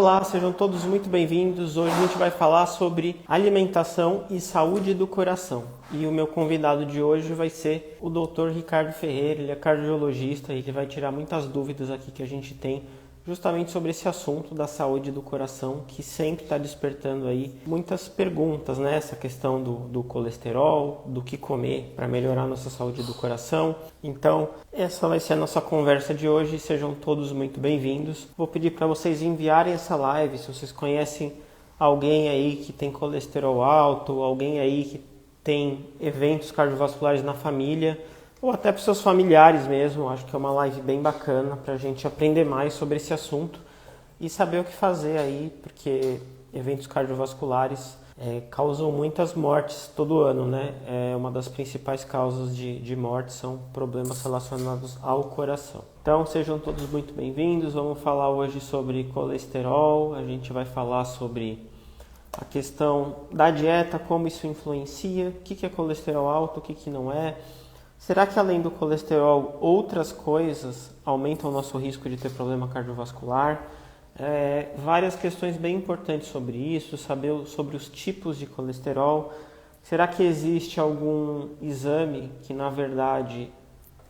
Olá, sejam todos muito bem-vindos. Hoje a gente vai falar sobre alimentação e saúde do coração. E o meu convidado de hoje vai ser o Dr. Ricardo Ferreira, ele é cardiologista e ele vai tirar muitas dúvidas aqui que a gente tem justamente sobre esse assunto da saúde do coração, que sempre está despertando aí muitas perguntas, né? Essa questão do colesterol, do que comer para melhorar a nossa saúde do coração. Então, essa vai ser a nossa conversa de hoje. Sejam todos muito bem-vindos. Vou pedir para vocês enviarem essa live, se vocês conhecem alguém aí que tem colesterol alto, alguém aí que tem eventos cardiovasculares na família, ou até para os seus familiares mesmo. Acho que é uma live bem bacana para a gente aprender mais sobre esse assunto e saber o que fazer aí, porque eventos cardiovasculares causam muitas mortes todo ano, né? Uma das principais causas de morte são problemas relacionados ao coração. Então sejam todos muito bem-vindos. Vamos falar hoje sobre colesterol, a gente vai falar sobre a questão da dieta, como isso influencia, o que é colesterol alto, o que não é. Será que além do colesterol, outras coisas aumentam o nosso risco de ter problema cardiovascular? Várias questões bem importantes sobre isso, saber sobre os tipos de colesterol. Será que existe algum exame que, na verdade,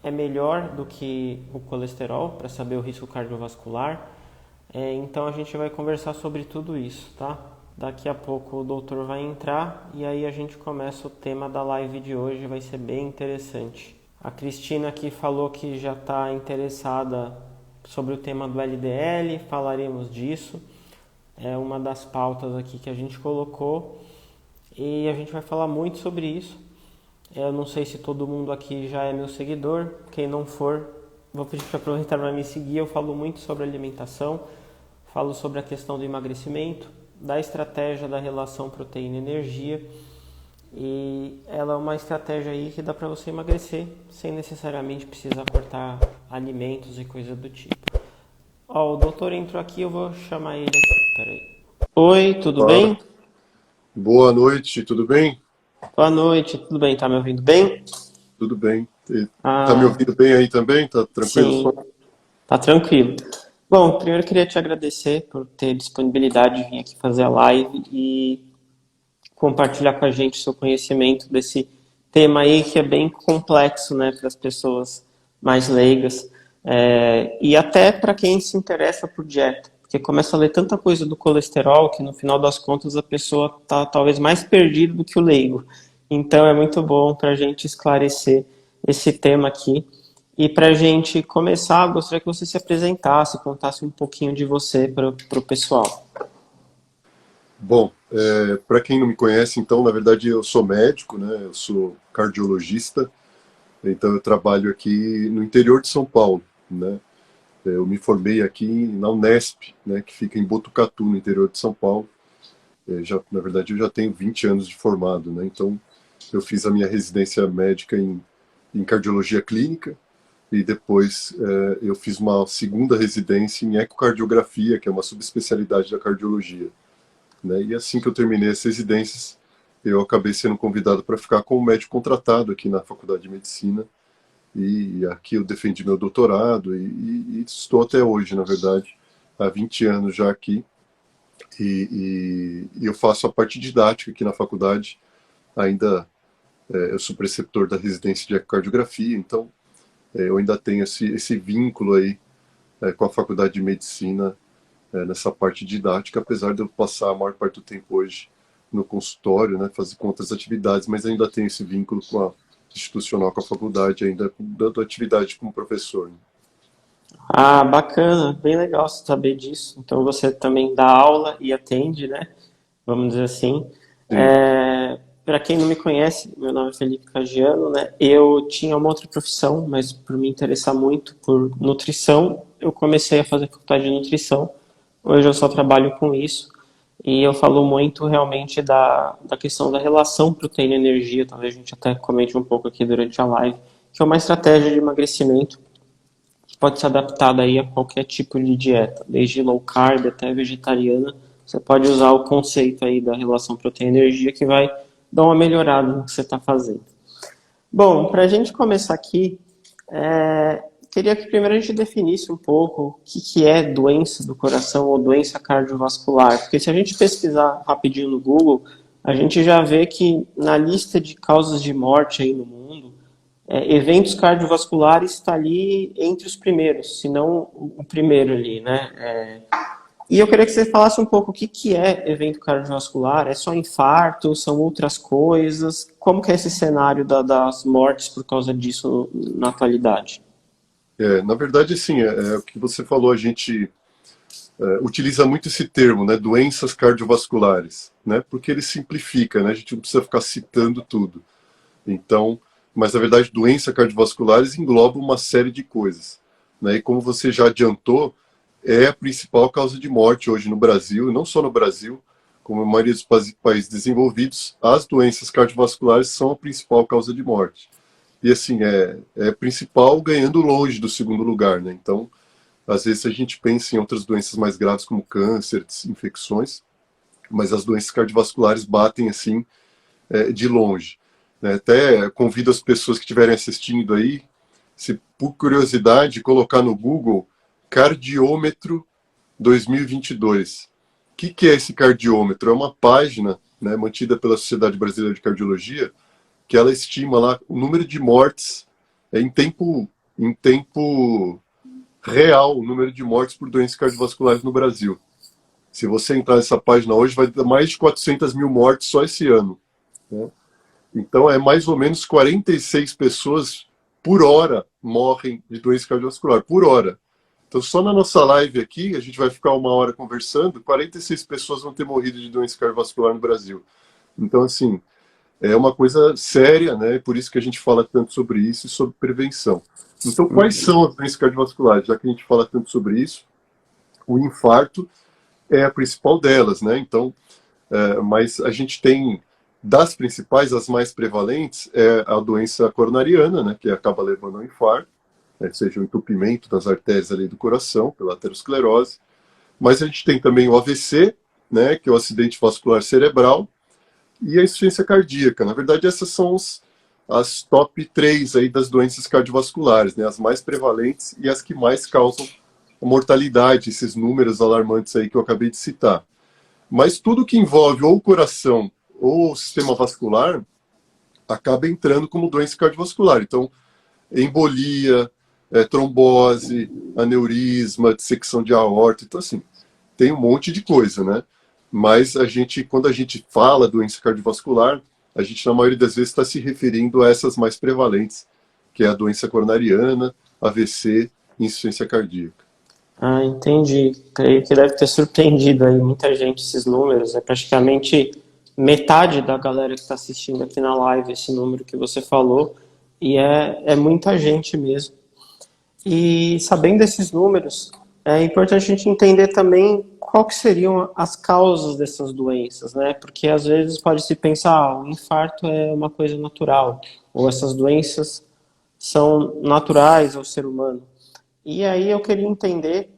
é melhor do que o colesterol para saber o risco cardiovascular? Então a gente vai conversar sobre tudo isso, tá? Daqui a pouco o doutor vai entrar e aí a gente começa o tema da live de hoje, vai ser bem interessante. A Cristina aqui falou que já está interessada sobre o tema do LDL, falaremos disso. É uma das pautas aqui que a gente colocou e a gente vai falar muito sobre isso. Eu não sei se todo mundo aqui já é meu seguidor, quem não for, vou pedir para aproveitar para me seguir. Eu falo muito sobre alimentação, falo sobre a questão do emagrecimento, da estratégia da relação proteína-energia, e ela é uma estratégia aí que dá para você emagrecer sem necessariamente precisar cortar alimentos e coisa do tipo. O doutor entrou aqui, eu vou chamar ele aqui, peraí. Oi, tudo bem? Boa noite, tudo bem? Boa noite, tudo bem? Tá me ouvindo bem? Tudo bem. Tá me Ah, ouvindo bem aí também? Tá tranquilo o sim, som? tá tranquilo. Bom, primeiro eu queria te agradecer por ter disponibilidade de vir aqui fazer a live e compartilhar com a gente o seu conhecimento desse tema aí que é bem complexo, né, para as pessoas mais leigas, e até para quem se interessa por dieta, porque começa a ler tanta coisa do colesterol que no final das contas a pessoa está talvez mais perdida do que o leigo. Então é muito bom para a gente esclarecer esse tema aqui. E para a gente começar, gostaria que você se apresentasse, contasse um pouquinho de você para o pessoal. Bom, para quem não me conhece, então, na verdade eu sou médico, né? Eu sou cardiologista, então eu trabalho aqui no interior de São Paulo, né? Eu me formei aqui na Unesp, né? Que fica em Botucatu, no interior de São Paulo. Na verdade eu já tenho 20 anos de formado, né? Então eu fiz a minha residência médica em cardiologia clínica. E depois eu fiz uma segunda residência em ecocardiografia, que é uma subespecialidade da cardiologia, né? E assim que eu terminei as residências, eu acabei sendo convidado para ficar como médico contratado aqui na Faculdade de Medicina. E aqui eu defendi meu doutorado e estou até hoje, na verdade, há 20 anos já aqui. E eu faço a parte didática aqui na faculdade. Ainda eu sou preceptor da residência de ecocardiografia, então eu ainda tenho esse vínculo aí com a Faculdade de Medicina nessa parte didática, apesar de eu passar a maior parte do tempo hoje no consultório, né, fazer com outras atividades, mas ainda tenho esse vínculo com a institucional, com a faculdade, ainda dando atividade como professor, né? Ah, bacana, bem legal saber disso. Então você também dá aula e atende, né? Vamos dizer assim. Sim. Para quem não me conhece, meu nome é Felipe Cagiano, né? Eu tinha uma outra profissão, mas por me interessar muito por nutrição, eu comecei a fazer faculdade de nutrição. Hoje eu só trabalho com isso e eu falo muito realmente da questão da relação proteína-energia. Talvez a gente até comente um pouco aqui durante a live, que é uma estratégia de emagrecimento que pode ser adaptada aí a qualquer tipo de dieta, desde low carb até vegetariana. Você pode usar o conceito aí da relação proteína-energia que vai dar uma melhorada no que você está fazendo. Bom, para a gente começar aqui, queria que primeiro a gente definisse um pouco o que é doença do coração ou doença cardiovascular, porque se a gente pesquisar rapidinho no Google, a gente já vê que na lista de causas de morte aí no mundo, eventos cardiovasculares está ali entre os primeiros, se não o primeiro ali, né? E eu queria que você falasse um pouco o que é evento cardiovascular, é só infarto, são outras coisas, como que é esse cenário das mortes por causa disso na atualidade? Na verdade, assim, o que você falou, a gente utiliza muito esse termo, né, doenças cardiovasculares, né, porque ele simplifica, né, a gente não precisa ficar citando tudo. Então, mas na verdade, doenças cardiovasculares engloba uma série de coisas, né, e como você já adiantou, é a principal causa de morte hoje no Brasil, e não só no Brasil, como a maioria dos países desenvolvidos, as doenças cardiovasculares são a principal causa de morte. E assim, é principal ganhando longe do segundo lugar, né? Então, às vezes a gente pensa em outras doenças mais graves como câncer, infecções, mas as doenças cardiovasculares batem assim de longe, né? Até convido as pessoas que estiverem assistindo aí, se por curiosidade colocar no Google Cardiômetro 2022. O que é esse cardiômetro? É uma página, né, mantida pela Sociedade Brasileira de Cardiologia, que ela estima lá o número de mortes em tempo real, o número de mortes por doenças cardiovasculares no Brasil. Se você entrar nessa página hoje, vai dar mais de 400 mil mortes só esse ano, né? Então, é mais ou menos 46 pessoas por hora morrem de doença cardiovascular, por hora. Então, só na nossa live aqui, a gente vai ficar uma hora conversando, 46 pessoas vão ter morrido de doença cardiovascular no Brasil. Então, assim, é uma coisa séria, né? Por isso que a gente fala tanto sobre isso e sobre prevenção. Então, quais são as doenças cardiovasculares? Já que a gente fala tanto sobre isso, o infarto é a principal delas, né? Então, mas a gente tem, das principais, as mais prevalentes, é a doença coronariana, né? Que acaba levando ao infarto, né, seja o entupimento das artérias ali do coração, pela aterosclerose. Mas a gente tem também o AVC, né? Que é o acidente vascular cerebral, e a insuficiência cardíaca. Na verdade, essas são as top 3 aí das doenças cardiovasculares, né? As mais prevalentes e as que mais causam mortalidade, esses números alarmantes aí que eu acabei de citar. Mas tudo que envolve ou o coração ou o sistema vascular acaba entrando como doença cardiovascular. Então, embolia, trombose, aneurisma, dissecção de aorta, então assim, tem um monte de coisa, né? Mas quando a gente fala doença cardiovascular, a gente na maioria das vezes está se referindo a essas mais prevalentes, que é a doença coronariana, AVC e insuficiência cardíaca. Ah, entendi. Creio que deve ter surpreendido aí muita gente esses números. É praticamente metade da galera que está assistindo aqui na live esse número que você falou. E é muita gente mesmo. E sabendo desses números, é importante a gente entender também qual que seriam as causas dessas doenças, né? Porque às vezes pode se pensar, o infarto é uma coisa natural, ou essas doenças são naturais ao ser humano. E aí eu queria entender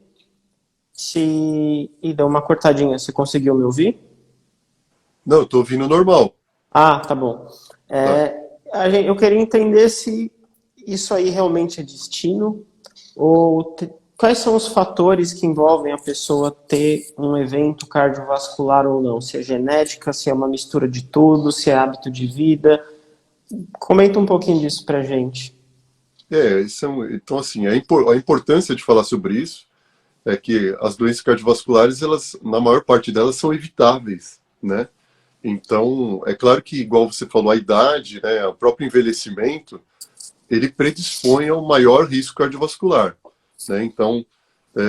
se... E deu uma cortadinha, você conseguiu me ouvir? Não, eu estou ouvindo normal. Ah, tá bom. Tá? Eu queria entender se isso aí realmente é destino, ou quais são os fatores que envolvem a pessoa ter um evento cardiovascular ou não? Se é genética, se é uma mistura de tudo, se é hábito de vida. Comenta um pouquinho disso pra gente. Então assim, a importância de falar sobre isso é que as doenças cardiovasculares, elas, na maior parte delas, são evitáveis, né? Então, é claro que, igual você falou, a idade, né, o próprio envelhecimento, ele predispõe ao maior risco cardiovascular, né? Então,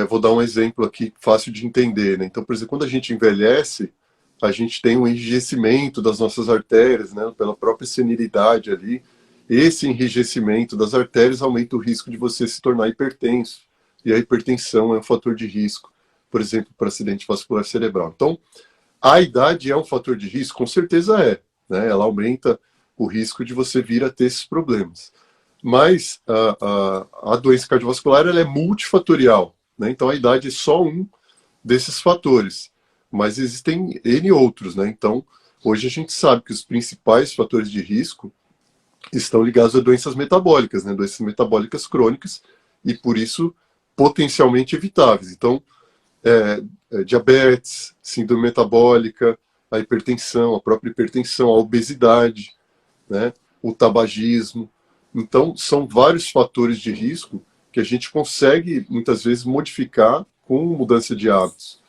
vou dar um exemplo aqui fácil de entender, né? Então, por exemplo, quando a gente envelhece, a gente tem um enrijecimento das nossas artérias, né, pela própria senilidade ali. Esse enrijecimento das artérias aumenta o risco de você se tornar hipertenso. E a hipertensão é um fator de risco, por exemplo, para acidente vascular cerebral. Então, a idade é um fator de risco? Com certeza é, né? Ela aumenta o risco de você vir a ter esses problemas. Mas a doença cardiovascular ela é multifatorial, né? Então, a idade é só um desses fatores. Mas existem N outros, né? Então, hoje a gente sabe que os principais fatores de risco estão ligados a doenças metabólicas, né? Doenças metabólicas crônicas, e, por isso, potencialmente evitáveis. Então, diabetes, síndrome metabólica, a hipertensão, a própria hipertensão, a obesidade, né, o tabagismo. Então, são vários fatores de risco que a gente consegue, muitas vezes, modificar com mudança de hábitos.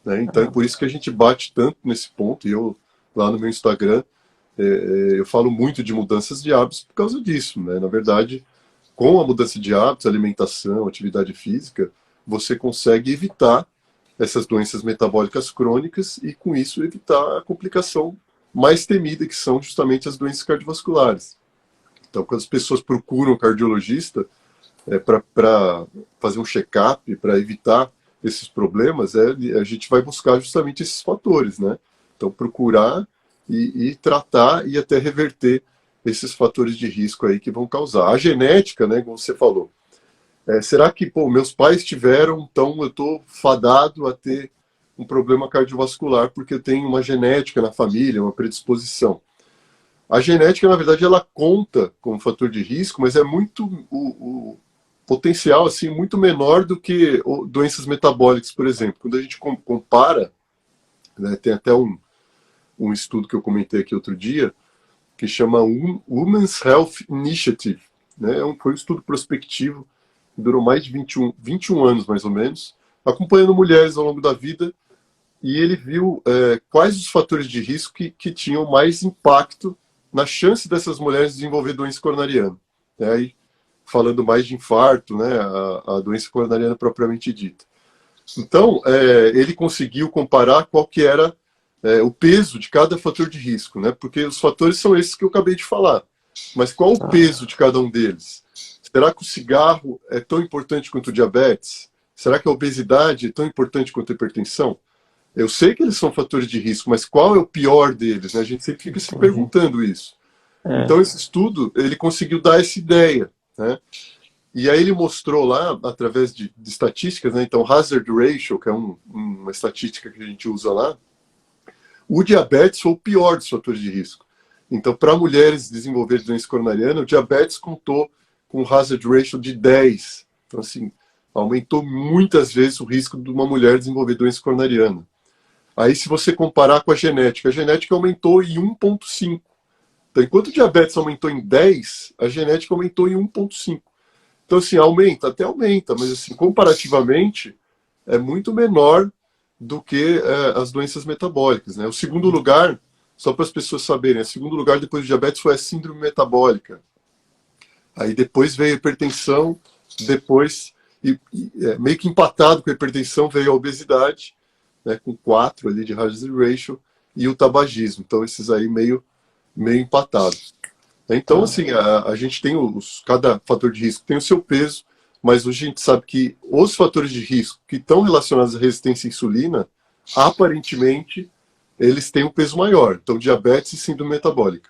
Né? Então, é por isso que a gente bate tanto nesse ponto, e eu, lá no meu Instagram, eu falo muito de mudanças de hábitos por causa disso. Né? Na verdade, com a mudança de hábitos, alimentação, atividade física, você consegue evitar essas doenças metabólicas crônicas e, com isso, evitar a complicação mais temida, que são justamente as doenças cardiovasculares. Então, quando as pessoas procuram um cardiologista para fazer um check-up, para evitar esses problemas, a gente vai buscar justamente esses fatores, né? Então, procurar e tratar e até reverter esses fatores de risco aí que vão causar. A genética, né, como você falou, será que, meus pais tiveram, então eu estou fadado a ter um problema cardiovascular porque eu tenho uma genética na família, uma predisposição? A genética, na verdade, ela conta como fator de risco, mas é muito o potencial assim muito menor do que doenças metabólicas, por exemplo. Quando a gente compara, né, tem até um estudo que eu comentei aqui outro dia, que chama Women's Health Initiative. Né? Foi um estudo prospectivo, que durou mais de 21 anos, mais ou menos, acompanhando mulheres ao longo da vida, e ele viu quais os fatores de risco que tinham mais impacto na chance dessas mulheres desenvolver doença coronariana. Né? E falando mais de infarto, né, a doença coronariana propriamente dita. Então, ele conseguiu comparar qual que era o peso de cada fator de risco, né? Porque os fatores são esses que eu acabei de falar. Mas qual o peso de cada um deles? Será que o cigarro é tão importante quanto o diabetes? Será que a obesidade é tão importante quanto a hipertensão? Eu sei que eles são fatores de risco, mas qual é o pior deles? Né? A gente sempre fica se perguntando isso. Então, esse estudo, ele conseguiu dar essa ideia. Né? E aí ele mostrou lá, através de estatísticas, né? Então, hazard ratio, que é uma estatística que a gente usa lá, o diabetes foi o pior dos fatores de risco. Então, para mulheres desenvolverem doença coronariana, o diabetes contou com um hazard ratio de 10. Então, assim, aumentou muitas vezes o risco de uma mulher desenvolver doença coronariana. Aí, se você comparar com a genética aumentou em 1,5. Então, enquanto o diabetes aumentou em 10, a genética aumentou em 1,5. Então, assim, aumenta, mas, assim, comparativamente, é muito menor do que as doenças metabólicas. Né? O segundo lugar, só para as pessoas saberem, o segundo lugar depois do diabetes foi a síndrome metabólica. Aí depois veio a hipertensão, depois, meio que empatado com a hipertensão, veio a obesidade, né, com 4 ali de hazard ratio, e o tabagismo. Então, esses aí meio empatados. Então, assim, a gente tem cada fator de risco tem o seu peso, mas hoje a gente sabe que os fatores de risco que estão relacionados à resistência à insulina, aparentemente, eles têm um peso maior. Então, diabetes e síndrome metabólica.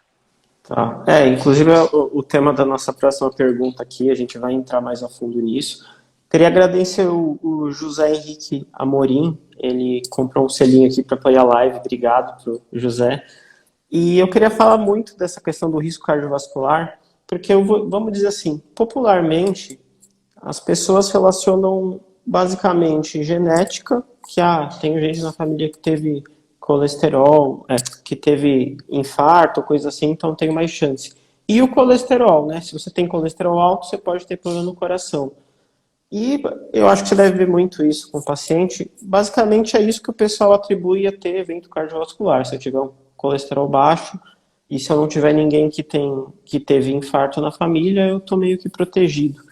Tá. Inclusive o tema da nossa próxima pergunta aqui, a gente vai entrar mais a fundo nisso. Queria agradecer o José Henrique Amorim, ele comprou um selinho aqui para apoiar a live, obrigado pro José. E eu queria falar muito dessa questão do risco cardiovascular, porque vamos dizer assim, popularmente, as pessoas relacionam basicamente genética, que tem gente na família que teve colesterol, que teve infarto, coisa assim, então tem mais chance. E o colesterol, né? Se você tem colesterol alto, você pode ter problema no coração. E eu acho que você deve ver muito isso com o paciente. Basicamente é isso que o pessoal atribui a ter evento cardiovascular. Se eu tiver um colesterol baixo e se eu não tiver ninguém que teve infarto na família, eu tô meio que protegido.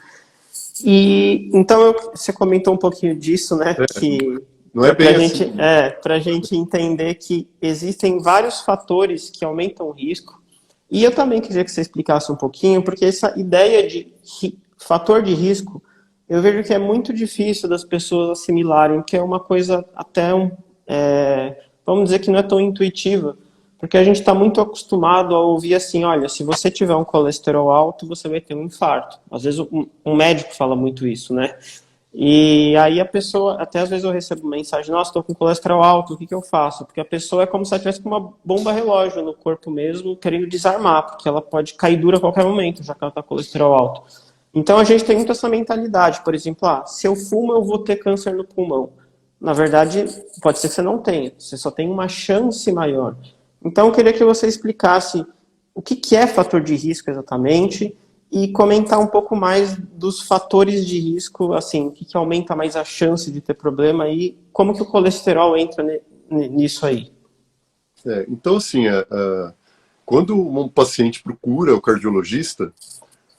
E então você comentou um pouquinho disso, né? Que não é bem assim. Para a gente entender que existem vários fatores que aumentam o risco. E eu também queria que você explicasse um pouquinho, porque essa ideia de fator de risco, eu vejo que é muito difícil das pessoas assimilarem, que é uma coisa até vamos dizer que não é tão intuitiva, porque a gente está muito acostumado a ouvir assim, olha, se você tiver um colesterol alto, você vai ter um infarto. Às vezes um médico fala muito isso, né? E aí a pessoa, até às vezes eu recebo mensagem, nossa, estou com colesterol alto, o que eu faço? Porque a pessoa é como se ela tivesse com uma bomba relógio no corpo mesmo, querendo desarmar, porque ela pode cair dura a qualquer momento, já que ela está com colesterol alto. Então a gente tem muito essa mentalidade, por exemplo, se eu fumo eu vou ter câncer no pulmão. Na verdade, pode ser que você não tenha, você só tem uma chance maior. Então eu queria que você explicasse o que é fator de risco exatamente e comentar um pouco mais dos fatores de risco, assim, o que aumenta mais a chance de ter problema e como que o colesterol entra nisso aí. Então, assim, quando um paciente procura o cardiologista,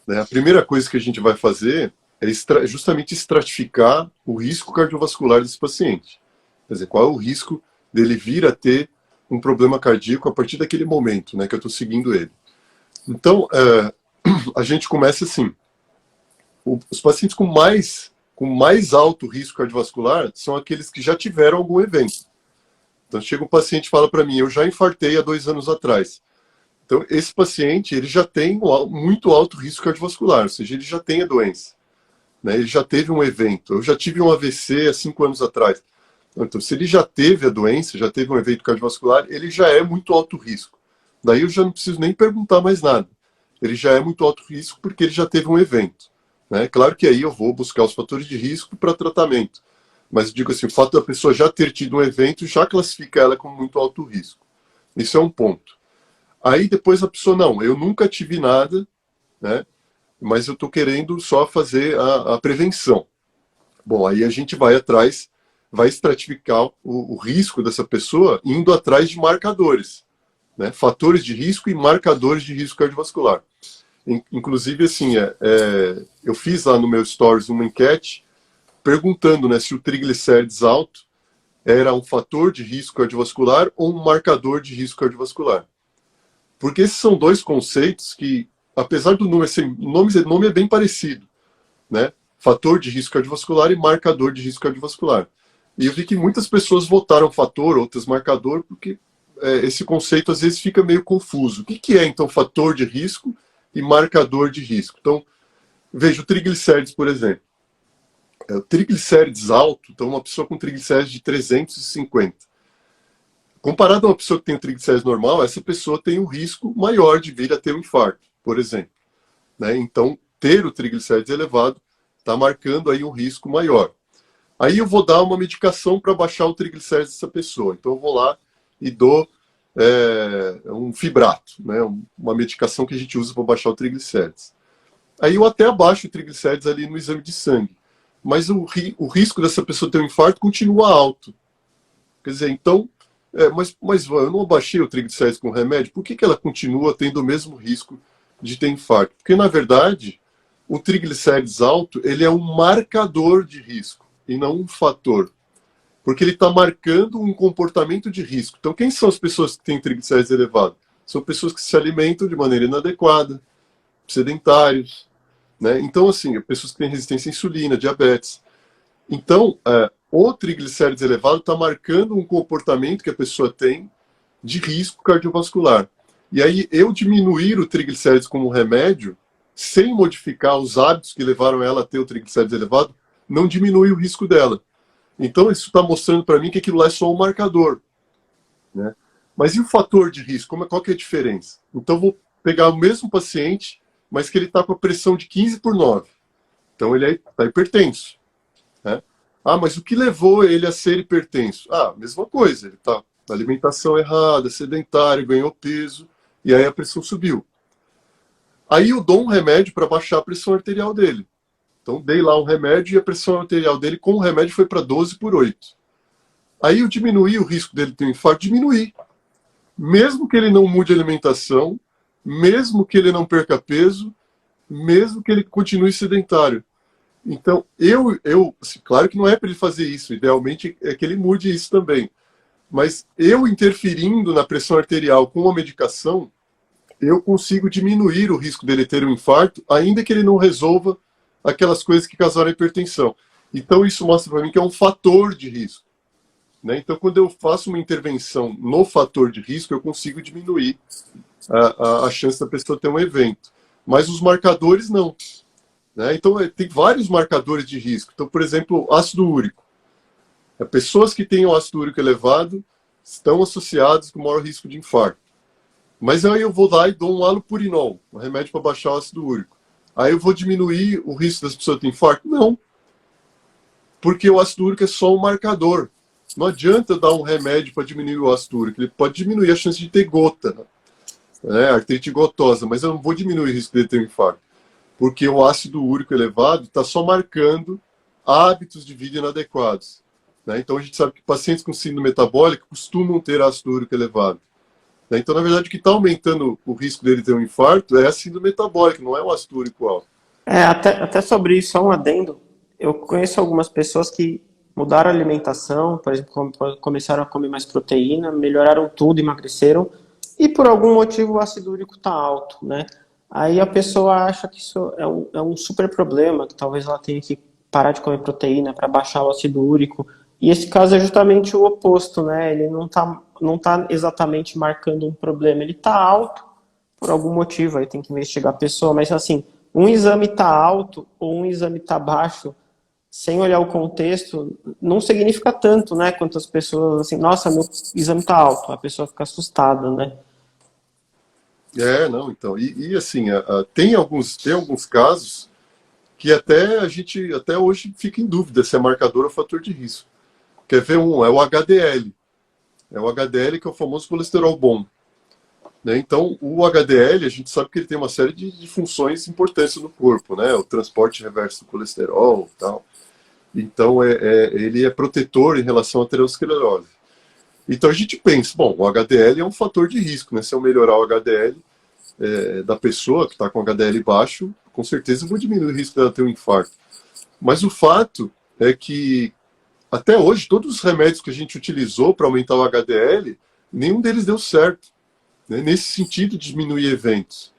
né, a primeira coisa que a gente vai fazer é justamente estratificar o risco cardiovascular desse paciente. Quer dizer, qual é o risco dele vir a ter um problema cardíaco a partir daquele momento, né, que eu estou seguindo ele. Então, a gente começa assim. Os pacientes com mais alto risco cardiovascular são aqueles que já tiveram algum evento. Então, chega um paciente e fala para mim, eu já infartei há 2 anos atrás. Então, esse paciente, ele já tem muito alto risco cardiovascular, ou seja, ele já tem a doença, né? Ele já teve um evento. Eu já tive um AVC há 5 anos atrás. Então, se ele já teve a doença, já teve um evento cardiovascular, ele já é muito alto risco. Daí eu já não preciso nem perguntar mais nada. Ele já é muito alto risco porque ele já teve um evento, né? Claro que aí eu vou buscar os fatores de risco para tratamento. Mas eu digo assim, o fato da pessoa já ter tido um evento já classifica ela como muito alto risco. Isso é um ponto. Aí depois a pessoa, não, eu nunca tive nada, né? Mas eu estou querendo só fazer a prevenção. Bom, aí a gente vai atrás, vai estratificar o risco dessa pessoa indo atrás de marcadores, né? Fatores de risco e marcadores de risco cardiovascular. Inclusive, assim, eu fiz lá no meu Stories uma enquete perguntando, né, se o triglicérides alto era um fator de risco cardiovascular ou um marcador de risco cardiovascular. Porque esses são dois conceitos que, apesar do nome, assim, o nome é bem parecido, né? Fator de risco cardiovascular e marcador de risco cardiovascular. E eu vi que muitas pessoas votaram fator, outras marcador, porque esse conceito às vezes fica meio confuso. O que é, então, fator de risco e marcador de risco? Então, veja o triglicérides, por exemplo. O triglicérides alto, então uma pessoa com triglicérides de 350. Comparado a uma pessoa que tem um triglicérides normal, essa pessoa tem um risco maior de vir a ter um infarto, por exemplo, né? Então, ter o triglicérides elevado está marcando aí um risco maior. Aí eu vou dar uma medicação para baixar o triglicérides dessa pessoa. Então eu vou lá e dou um fibrato, né? Uma medicação que a gente usa para baixar o triglicérides. Aí eu até abaixo o triglicérides ali no exame de sangue. Mas o risco dessa pessoa ter um infarto continua alto. Quer dizer, então, mas eu não abaixei o triglicérides com remédio, por que ela continua tendo o mesmo risco de ter infarto? Porque, na verdade, o triglicérides alto, ele é um marcador de risco e não um fator. Porque ele está marcando um comportamento de risco. Então, quem são as pessoas que têm triglicérides elevado? São pessoas que se alimentam de maneira inadequada, sedentários, né? Então, assim, pessoas que têm resistência à insulina, diabetes. Então, o triglicérides elevado está marcando um comportamento que a pessoa tem de risco cardiovascular. E aí, eu diminuir o triglicérides como remédio, sem modificar os hábitos que levaram ela a ter o triglicérides elevado, não diminui o risco dela. Então, isso está mostrando para mim que aquilo lá é só um marcador, né? Mas e o fator de risco? Qual que é a diferença? Então, vou pegar o mesmo paciente, mas que ele está com a pressão de 15/9. Então, ele está hipertenso, né? Mas o que levou ele a ser hipertenso? Mesma coisa, ele está na alimentação errada, sedentário, ganhou peso, e aí a pressão subiu. Aí eu dou um remédio para baixar a pressão arterial dele. Então, dei lá um remédio e a pressão arterial dele com o remédio foi para 12/8. Aí eu diminuí o risco dele ter um infarto, diminuí. Mesmo que ele não mude a alimentação, mesmo que ele não perca peso, mesmo que ele continue sedentário. Então, assim, claro que não é para ele fazer isso, idealmente é que ele mude isso também. Mas eu interferindo na pressão arterial com uma medicação, eu consigo diminuir o risco dele ter um infarto, ainda que ele não resolva aquelas coisas que causaram a hipertensão. Então, isso mostra para mim que é um fator de risco, né? Então, quando eu faço uma intervenção no fator de risco, eu consigo diminuir a chance da pessoa ter um evento. Mas os marcadores não, né? Então, tem vários marcadores de risco. Então, por exemplo, ácido úrico. Pessoas que têm o ácido úrico elevado estão associadas com maior risco de infarto. Mas aí eu vou lá e dou um halopurinol, um remédio para baixar o ácido úrico. Aí eu vou diminuir o risco das pessoas terem infarto? Não, porque o ácido úrico é só um marcador. Não adianta dar um remédio para diminuir o ácido úrico, ele pode diminuir a chance de ter gota, né, artrite gotosa, mas eu não vou diminuir o risco de ter um infarto, porque o ácido úrico elevado está só marcando hábitos de vida inadequados. Né? Então a gente sabe que pacientes com síndrome metabólica costumam ter ácido úrico elevado. Né? Então, na verdade, o que está aumentando o risco dele ter um infarto é a síndrome metabólica, não é o ácido úrico alto. Até sobre isso, só um adendo. Eu conheço algumas pessoas que mudaram a alimentação, por exemplo, começaram a comer mais proteína, melhoraram tudo, emagreceram, e por algum motivo o ácido úrico está alto, né? Aí a pessoa acha que isso é um super problema, que talvez ela tenha que parar de comer proteína para baixar o ácido úrico. E esse caso é justamente o oposto, né? Ele não tá exatamente marcando um problema, ele está alto por algum motivo, aí tem que investigar a pessoa, mas assim, um exame está alto ou um exame está baixo, sem olhar o contexto, não significa tanto, né? Quanto as pessoas, assim, nossa, meu exame está alto, a pessoa fica assustada, né? Não, então. E assim, tem alguns casos que até a gente, até hoje, fica em dúvida se é marcador ou fator de risco. Quer ver um? É o HDL. É o HDL que é o famoso colesterol bom. Né? Então, o HDL, a gente sabe que ele tem uma série de funções importantes no corpo, né? O transporte reverso do colesterol e tal. Então, ele é protetor em relação à aterosclerose. Então, a gente pensa, bom, o HDL é um fator de risco, né? Se eu melhorar o HDL da pessoa que está com HDL baixo, com certeza eu vou diminuir o risco dela ter um infarto. Mas o fato é que, até hoje, todos os remédios que a gente utilizou para aumentar o HDL, nenhum deles deu certo, né? Nesse sentido de diminuir eventos.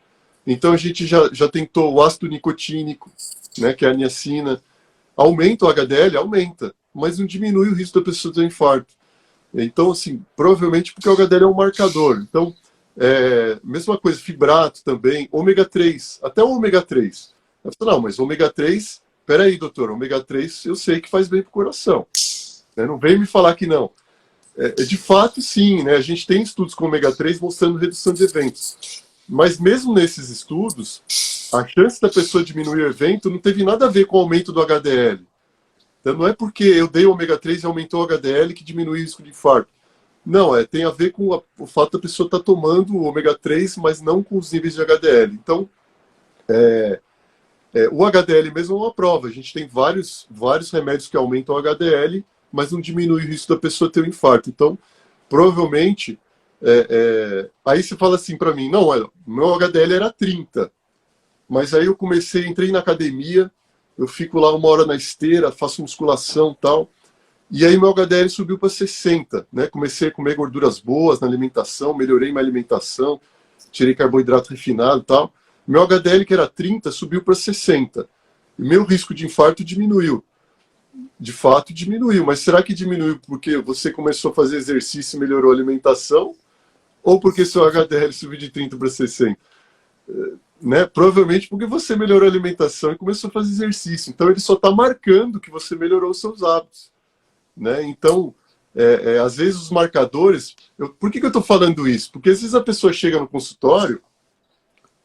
Então, a gente já tentou o ácido nicotínico, né, que é a niacina. Aumenta o HDL? Aumenta, mas não diminui o risco da pessoa ter um infarto. Então, assim, provavelmente porque o HDL é um marcador. Então, mesma coisa, fibrato também, ômega 3, até o ômega 3. Eu falo, não, mas ômega 3, peraí, doutor, ômega 3 eu sei que faz bem para o coração. Né? Não vem me falar que não. De fato, sim, né? A gente tem estudos com ômega 3 mostrando redução de eventos. Mas mesmo nesses estudos, a chance da pessoa diminuir o evento não teve nada a ver com o aumento do HDL. Então, não é porque eu dei ômega 3 e aumentou o HDL que diminui o risco de infarto. Não, tem a ver com o fato da pessoa estar tomando o ômega 3, mas não com os níveis de HDL. Então, o HDL mesmo é uma prova. A gente tem vários remédios que aumentam o HDL, mas não diminui o risco da pessoa ter um infarto. Então, provavelmente, aí você fala assim para mim, não, olha, meu HDL era 30, mas aí eu entrei na academia, eu fico lá 1 hora na esteira, faço musculação e tal, e aí meu HDL subiu para 60, né? Comecei a comer gorduras boas na alimentação, melhorei minha alimentação, tirei carboidrato refinado e tal. Meu HDL, que era 30, subiu para 60. E meu risco de infarto diminuiu. De fato, diminuiu. Mas será que diminuiu porque você começou a fazer exercício e melhorou a alimentação? Ou porque seu HDL subiu de 30 para 60? Né? Provavelmente porque você melhorou a alimentação e começou a fazer exercício. Então, ele só está marcando que você melhorou os seus hábitos. Né? Então, às vezes os marcadores... Por que eu estou falando isso? Porque às vezes a pessoa chega no consultório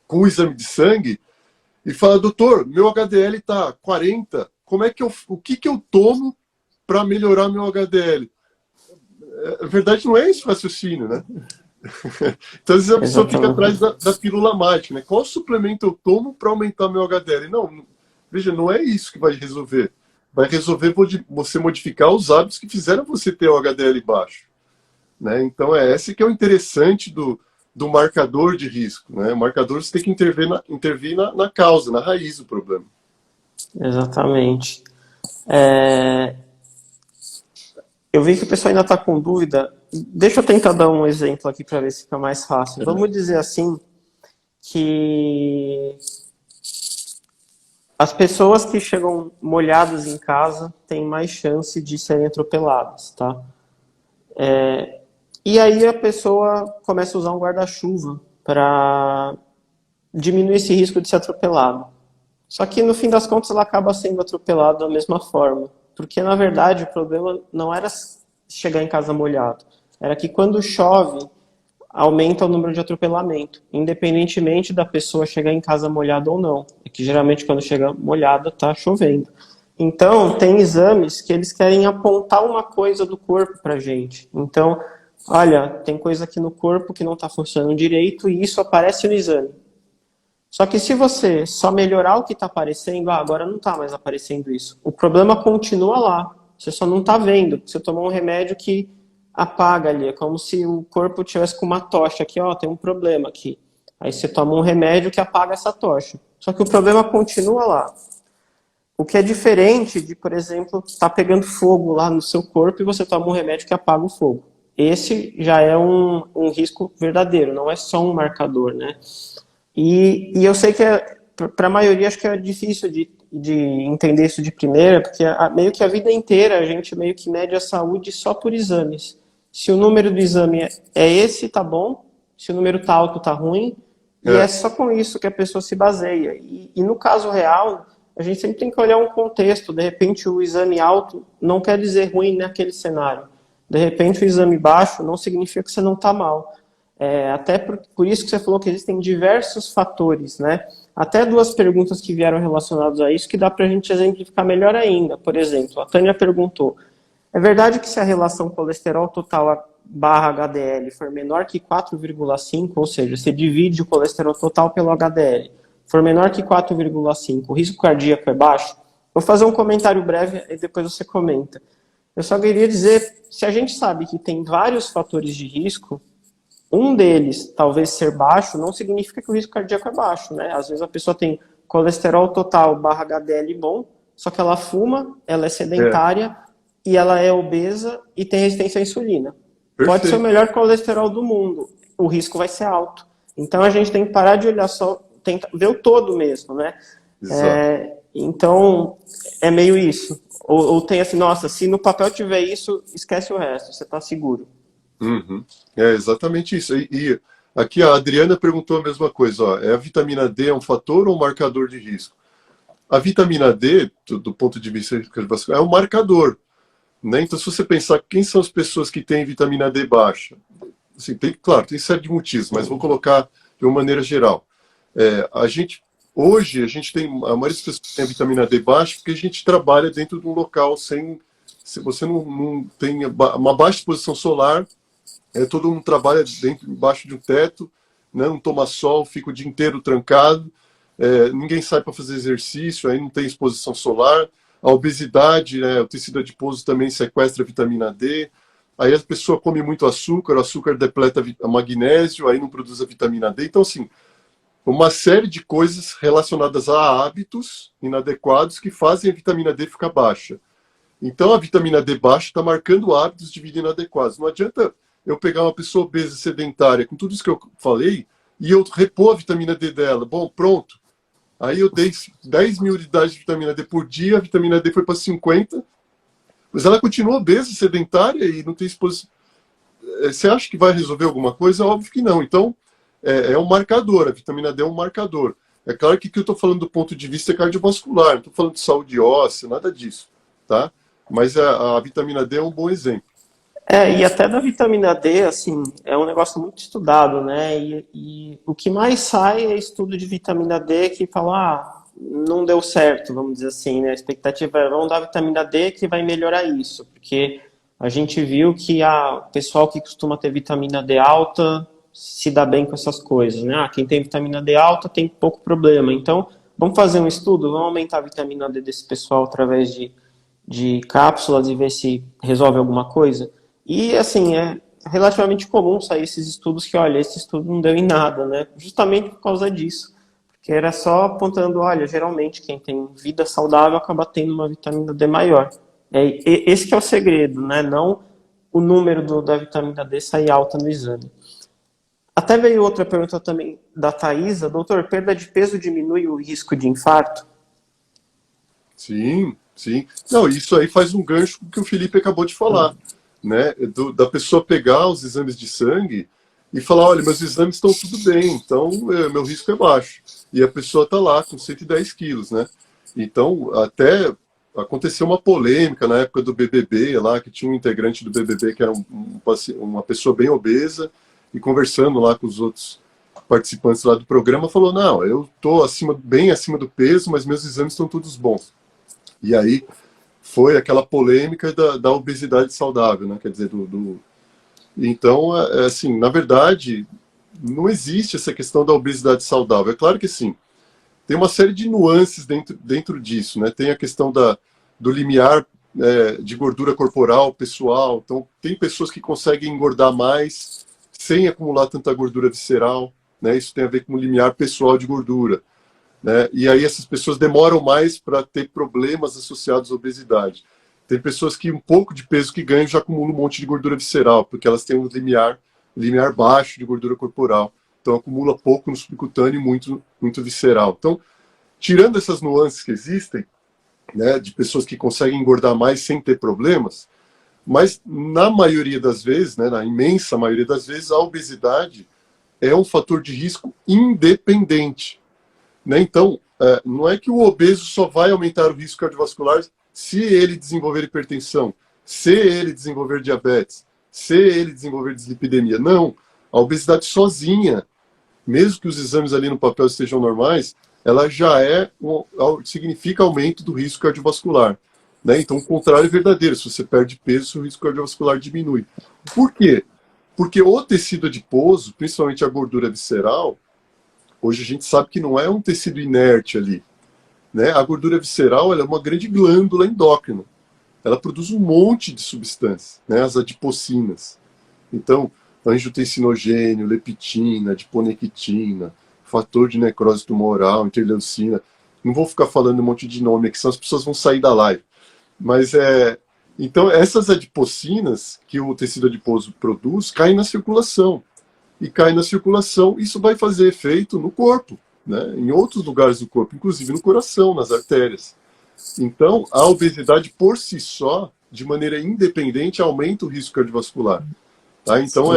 com o exame de sangue e fala, doutor, meu HDL está 40, o que eu tomo para melhorar meu HDL? A verdade não é esse o raciocínio, né? Então, às vezes a pessoa fica atrás da pílula mágica, né? Qual suplemento eu tomo para aumentar meu HDL? Não, veja, não é isso que vai resolver. Vai resolver você modificar os hábitos que fizeram você ter o HDL baixo. Né? Então, esse que é o interessante do marcador de risco. Né? O marcador você tem que intervir na causa, na raiz do problema. Exatamente. Eu vi que o pessoal ainda está com dúvida. Deixa eu tentar dar um exemplo aqui para ver se fica mais fácil. Vamos dizer assim que as pessoas que chegam molhadas em casa têm mais chance de serem atropeladas, tá? E aí a pessoa começa a usar um guarda-chuva para diminuir esse risco de ser atropelado. Só que no fim das contas ela acaba sendo atropelada da mesma forma. Porque na verdade o problema não era chegar em casa molhado. Era que quando chove, aumenta o número de atropelamento, independentemente da pessoa chegar em casa molhada ou não. É que geralmente quando chega molhada está chovendo. Então, tem exames que eles querem apontar uma coisa do corpo para a gente. Então, olha, tem coisa aqui no corpo que não está funcionando direito e isso aparece no exame. Só que se você só melhorar o que está aparecendo, agora não está mais aparecendo isso. O problema continua lá. Você só não está vendo. Você tomou um remédio que apaga ali. É como se o corpo tivesse com uma tocha aqui, ó, tem um problema aqui. Aí você toma um remédio que apaga essa tocha. Só que o problema continua lá. O que é diferente de, por exemplo, estar pegando fogo lá no seu corpo e você toma um remédio que apaga o fogo. Esse já é um risco verdadeiro, não é só um marcador, né? E eu sei que para a maioria acho que é difícil de entender isso de primeira, porque meio que a vida inteira a gente meio que mede a saúde só por exames. Se o número do exame é esse, tá bom. Se o número tá alto, tá ruim. E é só com isso que a pessoa se baseia. E no caso real, a gente sempre tem que olhar um contexto. De repente, o exame alto não quer dizer ruim naquele cenário. De repente, o exame baixo não significa que você não está mal. Até por isso que você falou que existem diversos fatores, né? Até duas perguntas que vieram relacionadas a isso que dá para a gente exemplificar melhor ainda. Por exemplo, a Tânia perguntou: é verdade que se a relação colesterol total barra HDL for menor que 4,5, ou seja, você divide o colesterol total pelo HDL, for menor que 4,5, o risco cardíaco é baixo? Vou fazer um comentário breve e depois você comenta. Eu só queria dizer, se a gente sabe que tem vários fatores de risco, um deles, talvez ser baixo, não significa que o risco cardíaco é baixo, né? Às vezes a pessoa tem colesterol total barra HDL bom, só que ela fuma, ela é sedentária e ela é obesa e tem resistência à insulina. Perfeito. Pode ser o melhor colesterol do mundo, o risco vai ser alto. Então a gente tem que parar de olhar só, tentar ver o todo mesmo, né? Então é meio isso. Ou tem assim, nossa, se no papel tiver isso, esquece o resto, você está seguro. Uhum. É exatamente isso. E aqui a Adriana perguntou a mesma coisa. Ó, a vitamina D é um fator ou um marcador de risco? A vitamina D, do ponto de vista cardiovascular, é um marcador. Né? Então, se você pensar quem são as pessoas que têm vitamina D baixa, assim, claro, tem série de motivos, mas vou colocar de uma maneira geral. Hoje, a gente tem, a maioria das pessoas que tem a vitamina D baixa porque a gente trabalha dentro de um local se você não tem uma baixa exposição solar, todo mundo trabalha embaixo de um teto, né, não toma sol, fica o dia inteiro trancado, ninguém sai para fazer exercício, aí não tem exposição solar, a obesidade, o tecido adiposo também sequestra a vitamina D, aí a pessoa come muito açúcar, o açúcar depleta a magnésio, aí não produz a vitamina D, então assim, uma série de coisas relacionadas a hábitos inadequados que fazem a vitamina D ficar baixa. Então a vitamina D baixa está marcando hábitos de vida inadequados. Não adianta eu pegar uma pessoa obesa, sedentária, com tudo isso que eu falei, e eu repor a vitamina D dela. Bom, pronto. Aí eu dei 10 mil unidades de vitamina D por dia, a vitamina D foi para 50, mas ela continua obesa, sedentária e não tem exposição. Você acha que vai resolver alguma coisa? Óbvio que não. Então, é um marcador, a vitamina D é um marcador. É claro que eu estou falando do ponto de vista cardiovascular, não estou falando de saúde óssea, nada disso. Tá? Mas a vitamina D é um bom exemplo. E até da vitamina D, assim, é um negócio muito estudado, né? E o que mais sai é estudo de vitamina D que fala, não deu certo, vamos dizer assim, né? A expectativa é, vamos dar vitamina D que vai melhorar isso, porque a gente viu que o pessoal que costuma ter vitamina D alta se dá bem com essas coisas, né? Quem tem vitamina D alta tem pouco problema. Então, vamos fazer um estudo, vamos aumentar a vitamina D desse pessoal através de cápsulas e ver se resolve alguma coisa. E, assim, é relativamente comum sair esses estudos que, olha, esse estudo não deu em nada, né? Justamente por causa disso. Porque era só apontando, olha, geralmente quem tem vida saudável acaba tendo uma vitamina D maior. Esse que é o segredo, né? Não o número da vitamina D sair alta no exame. Até veio outra pergunta também da Thaisa. Doutor, perda de peso diminui o risco de infarto? Sim, sim. Não, isso aí faz um gancho com o que o Felipe acabou de falar. Né, da pessoa pegar os exames de sangue e falar, olha, meus exames estão tudo bem, então meu risco é baixo. E a pessoa está lá com 110 quilos, né? Então, até aconteceu uma polêmica na época do BBB, lá que tinha um integrante do BBB que era uma pessoa bem obesa, e conversando lá com os outros participantes lá do programa, falou, não, eu estou bem acima do peso, mas meus exames estão todos bons. E aí foi aquela polêmica da obesidade saudável, né? Quer dizer, Então, assim, na verdade, não existe essa questão da obesidade saudável. É claro que sim, tem uma série de nuances dentro disso, né? Tem a questão do limiar de gordura corporal pessoal. Então, tem pessoas que conseguem engordar mais sem acumular tanta gordura visceral, né? Isso tem a ver com o limiar pessoal de gordura, né? E aí essas pessoas demoram mais para ter problemas associados à obesidade. Tem pessoas que um pouco de peso que ganham já acumulam um monte de gordura visceral, porque elas têm um limiar baixo de gordura corporal. Então acumula pouco no subcutâneo e muito visceral. Então, tirando essas nuances que existem, né, de pessoas que conseguem engordar mais sem ter problemas, mas na maioria das vezes, né, na imensa maioria das vezes, a obesidade é um fator de risco independente, né? Então, não é que o obeso só vai aumentar o risco cardiovascular se ele desenvolver hipertensão, se ele desenvolver diabetes, se ele desenvolver dislipidemia. Não, a obesidade sozinha, mesmo que os exames ali no papel estejam normais, ela já significa aumento do risco cardiovascular, né? Então, o contrário é verdadeiro. Se você perde peso, o risco cardiovascular diminui. Por quê? Porque o tecido adiposo, principalmente a gordura visceral, hoje a gente sabe que não é um tecido inerte ali, né? A gordura visceral ela é uma grande glândula endócrina. Ela produz um monte de substâncias, né? As adipocinas. Então, angiotensinogênio, leptina, adiponectina, fator de necrose tumoral, interleucina. Não vou ficar falando um monte de nome aqui, senão as pessoas vão sair da live. Mas então, essas adipocinas que o tecido adiposo produz caem na circulação. E cai na circulação, isso vai fazer efeito no corpo, né? Em outros lugares do corpo, inclusive no coração, nas artérias. Então, a obesidade por si só, de maneira independente, aumenta o risco cardiovascular. Tá? Então,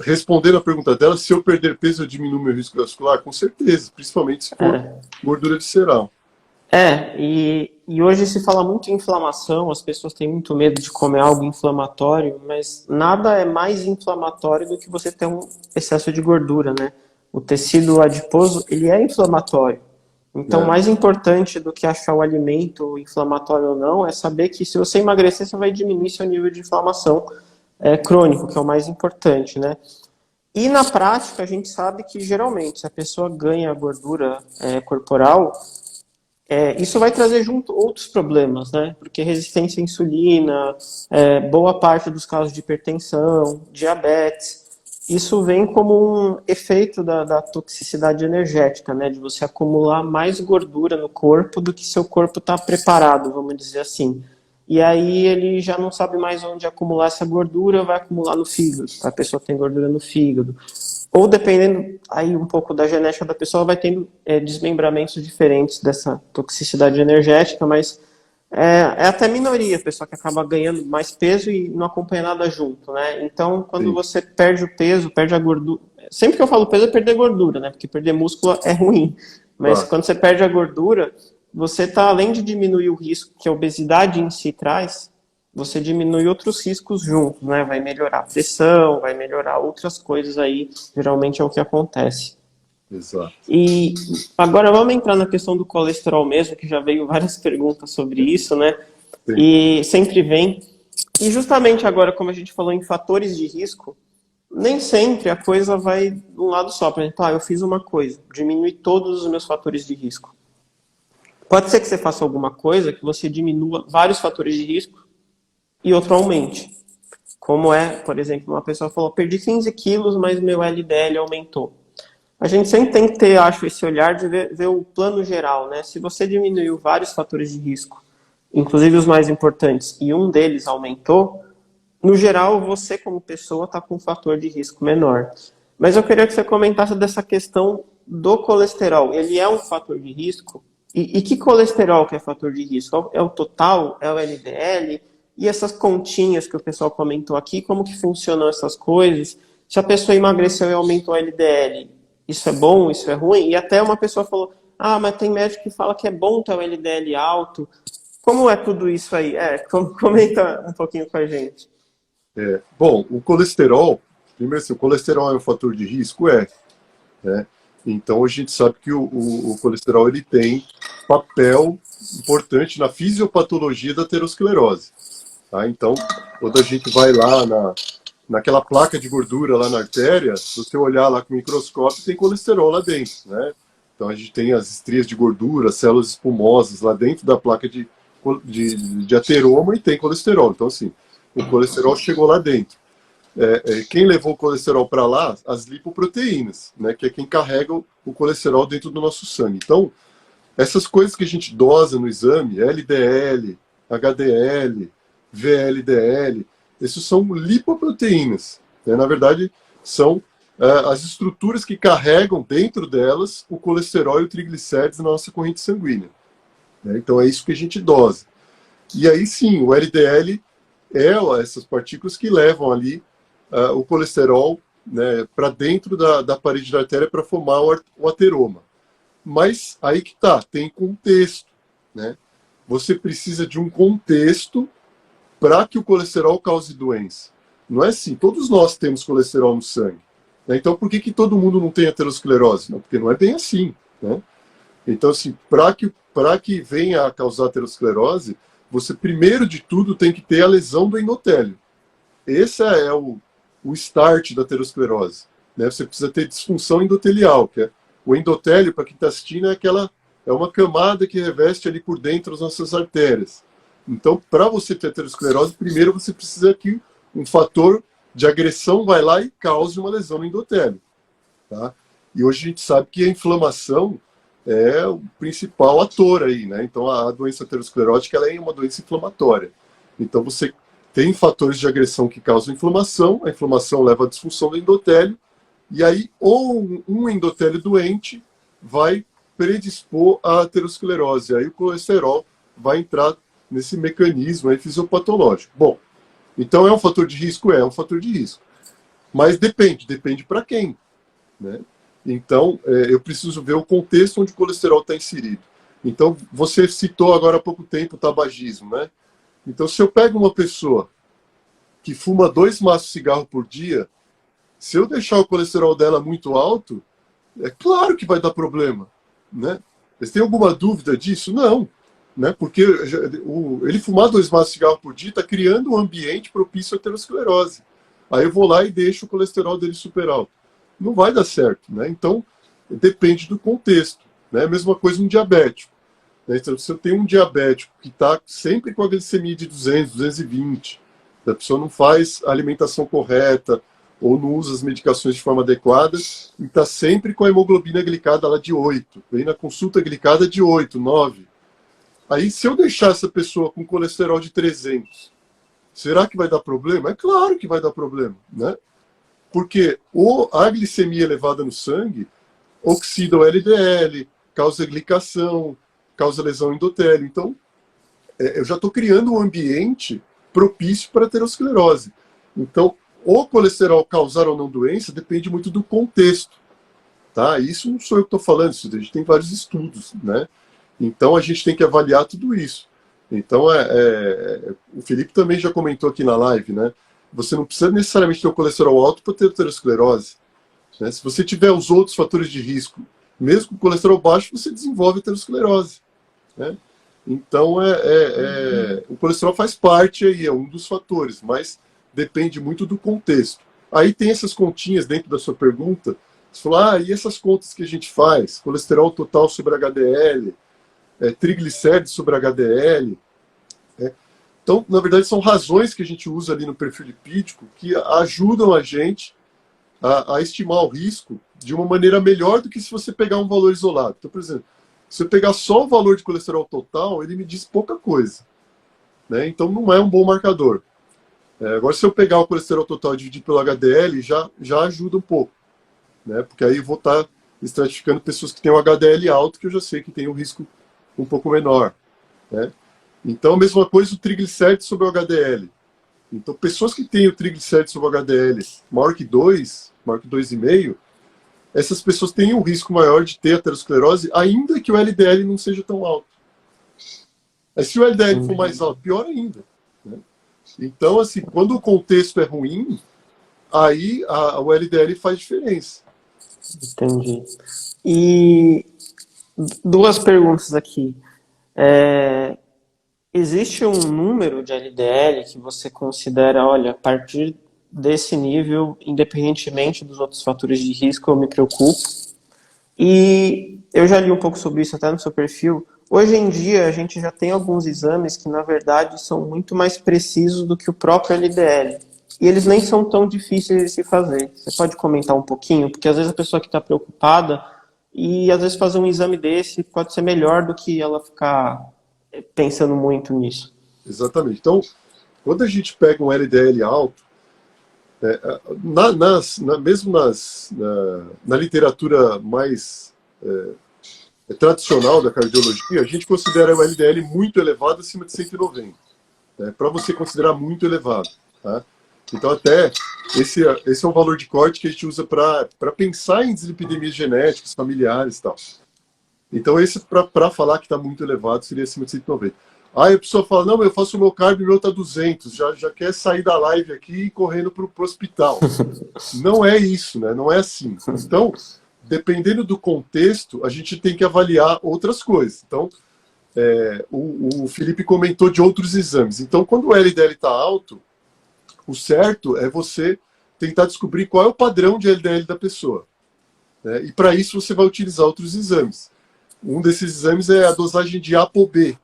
respondendo a pergunta dela, se eu perder peso, eu diminuo meu risco cardiovascular? Com certeza, principalmente se for gordura visceral. E hoje se fala muito em inflamação, as pessoas têm muito medo de comer algo inflamatório, mas nada é mais inflamatório do que você ter um excesso de gordura, né? O tecido adiposo, ele é inflamatório. Então, mais importante do que achar o alimento inflamatório ou não, é saber que se você emagrecer, você vai diminuir seu nível de inflamação crônico, que é o mais importante, né? E na prática, a gente sabe que geralmente, se a pessoa ganha gordura corporal, isso vai trazer junto outros problemas, né? Porque resistência à insulina, boa parte dos casos de hipertensão, diabetes, isso vem como um efeito da toxicidade energética, né? De você acumular mais gordura no corpo do que seu corpo está preparado, vamos dizer assim. E aí ele já não sabe mais onde acumular essa gordura, vai acumular no fígado. A pessoa tem gordura no fígado. Ou dependendo aí um pouco da genética da pessoa, vai tendo desmembramentos diferentes dessa toxicidade energética, mas é até minoria a pessoa que acaba ganhando mais peso e não acompanha nada junto, né? Então, quando você perde o peso, perde a gordura... Sempre que eu falo peso é perder gordura, né? Porque perder músculo é ruim. Mas quando você perde a gordura, você tá, além de diminuir o risco que a obesidade em si traz, você diminui outros riscos juntos, né? Vai melhorar a pressão, vai melhorar outras coisas aí, geralmente é o que acontece. Exato. E agora vamos entrar na questão do colesterol mesmo, que já veio várias perguntas sobre isso, né? Sim. E sempre vem. E justamente agora, como a gente falou em fatores de risco, nem sempre a coisa vai de um lado só. Por exemplo, eu fiz uma coisa, diminui todos os meus fatores de risco. Pode ser que você faça alguma coisa que você diminua vários fatores de risco e outro aumente. Como por exemplo, uma pessoa falou, perdi 15 quilos, mas meu LDL aumentou. A gente sempre tem que ter, acho, esse olhar de ver o plano geral, né? Se você diminuiu vários fatores de risco, inclusive os mais importantes, e um deles aumentou, no geral, você como pessoa está com um fator de risco menor. Mas eu queria que você comentasse dessa questão do colesterol. Ele é um fator de risco? E que colesterol que é fator de risco? É o total? É o LDL? E essas continhas que o pessoal comentou aqui, como que funcionam essas coisas? Se a pessoa emagreceu e aumentou o LDL, isso é bom, isso é ruim? E até uma pessoa falou, mas tem médico que fala que é bom ter o LDL alto. Como é tudo isso aí? Comenta um pouquinho com a gente. Bom, o colesterol, Primeiro, assim, o colesterol é um fator de risco? É. Né? Então, a gente sabe que o colesterol ele tem papel importante na fisiopatologia da aterosclerose. Tá? Então, quando a gente vai lá naquela placa de gordura lá na artéria, se você olhar lá com o microscópio, tem colesterol lá dentro, né? Então a gente tem as estrias de gordura, células espumosas lá dentro da placa de ateroma e tem colesterol. Então, assim, o colesterol chegou lá dentro. Quem levou o colesterol para lá? As lipoproteínas, né? Que é quem carrega o colesterol dentro do nosso sangue. Então, essas coisas que a gente dosa no exame, LDL, HDL, VLDL, esses são lipoproteínas. Né? Na verdade, são as estruturas que carregam dentro delas o colesterol e o triglicérides na nossa corrente sanguínea. Né? Então é isso que a gente dosa. E aí sim, o LDL é essas partículas que levam ali o colesterol, né, para dentro da parede da artéria para formar o ateroma. Mas aí que tá, tem contexto, né? Você precisa de um contexto para que o colesterol cause doença. Não é assim, todos nós temos colesterol no sangue. Né? Então por que todo mundo não tem aterosclerose? Não, porque não é bem assim, né? Então, assim, para que venha a causar aterosclerose, você primeiro de tudo tem que ter a lesão do endotélio. Esse é o start da aterosclerose. Né? Você precisa ter disfunção endotelial, que é o endotélio, para quem está assistindo, é uma camada que reveste ali por dentro as nossas artérias. Então, para você ter aterosclerose, primeiro você precisa que um fator de agressão vai lá e cause uma lesão no endotélio. Tá? E hoje a gente sabe que a inflamação é o principal ator aí, né? Então, a doença aterosclerótica ela é uma doença inflamatória. Então, você tem fatores de agressão que causam inflamação, a inflamação leva à disfunção do endotélio, e aí, ou um endotélio doente vai predispor à aterosclerose. Aí o colesterol vai entrar nesse mecanismo aí fisiopatológico. Bom, então é um fator de risco? É um fator de risco. Mas depende para quem. Né? Então, eu preciso ver o contexto onde o colesterol está inserido. Então, você citou agora há pouco tempo o tabagismo, né? Então, se eu pego uma pessoa que fuma 2 maços de cigarro por dia, se eu deixar o colesterol dela muito alto, é claro que vai dar problema, né? Vocês têm alguma dúvida disso? Não, né? Porque ele fumar 2 maços de cigarro por dia está criando um ambiente propício à aterosclerose. Aí eu vou lá e deixo o colesterol dele super alto. Não vai dar certo, né? Então, depende do contexto, né? Mesma coisa um diabético. Né? Então, se eu tenho um diabético que está sempre com a glicemia de 200, 220, a pessoa não faz a alimentação correta, ou não usa as medicações de forma adequada, e está sempre com a hemoglobina glicada lá de 8, vem na consulta glicada de 8, 9. Aí, se eu deixar essa pessoa com colesterol de 300, será que vai dar problema? É claro que vai dar problema, né? Porque a glicemia elevada no sangue oxida o LDL, causa glicação, causa lesão endotélio. Então, eu já estou criando um ambiente propício para aterosclerose. Então, o colesterol causar ou não doença depende muito do contexto. Tá? Isso não sou eu que estou falando, isso a gente tem vários estudos. Né? Então, a gente tem que avaliar tudo isso. Então, o Felipe também já comentou aqui na live, né? Você não precisa necessariamente ter o colesterol alto para ter aterosclerose. Né? Se você tiver os outros fatores de risco, mesmo com colesterol baixo, você desenvolve aterosclerose. Né? Então, o colesterol faz parte aí, é um dos fatores, mas depende muito do contexto. Aí tem essas continhas dentro da sua pergunta. Você falou, e essas contas que a gente faz? Colesterol total sobre HDL, triglicérides sobre HDL. Né? Então, na verdade, são razões que a gente usa ali no perfil lipídico que ajudam a gente a estimar o risco de uma maneira melhor do que se você pegar um valor isolado. Então, por exemplo, se eu pegar só o valor de colesterol total, ele me diz pouca coisa. Né? Então, não é um bom marcador. Agora, se eu pegar o colesterol total e dividir pelo HDL, já ajuda um pouco. Né? Porque aí eu vou estar estratificando pessoas que têm um HDL alto, que eu já sei que tem um risco um pouco menor. Né? Então, a mesma coisa o triglicérides sobre o HDL. Então, pessoas que têm o triglicérides sobre o HDL maior que 2, maior que 2,5, essas pessoas têm um risco maior de ter aterosclerose, ainda que o LDL não seja tão alto. Mas se o LDL for mais alto, pior ainda. Né? Então, assim, quando o contexto é ruim, aí o LDL faz diferença. Entendi. E duas perguntas aqui. Existe um número de LDL que você considera, olha, a partir desse nível, independentemente dos outros fatores de risco, eu me preocupo? E eu já li um pouco sobre isso até no seu perfil. Hoje em dia, a gente já tem alguns exames que, na verdade, são muito mais precisos do que o próprio LDL. E eles nem são tão difíceis de se fazer. Você pode comentar um pouquinho? Porque às vezes a pessoa que está preocupada, e às vezes fazer um exame desse pode ser melhor do que ela ficar pensando muito nisso. Exatamente. Então, quando a gente pega um LDL alto, mesmo na literatura mais tradicional da cardiologia, a gente considera o LDL muito elevado acima de 190, né, para você considerar muito elevado. Tá? Então, até esse é um valor de corte que a gente usa para pensar em dislipidemias genéticas, familiares e tal. Então, esse, para falar que está muito elevado, seria acima de 190. Aí a pessoa fala, não, eu faço o meu carb e o meu está 200, já quer sair da live aqui e correndo para o hospital. Não é isso, né? Não é assim. Então, dependendo do contexto, a gente tem que avaliar outras coisas. Então, o Felipe comentou de outros exames. Então, quando o LDL está alto, o certo é você tentar descobrir qual é o padrão de LDL da pessoa, né? E para isso você vai utilizar outros exames. Um desses exames é a dosagem de ApoB,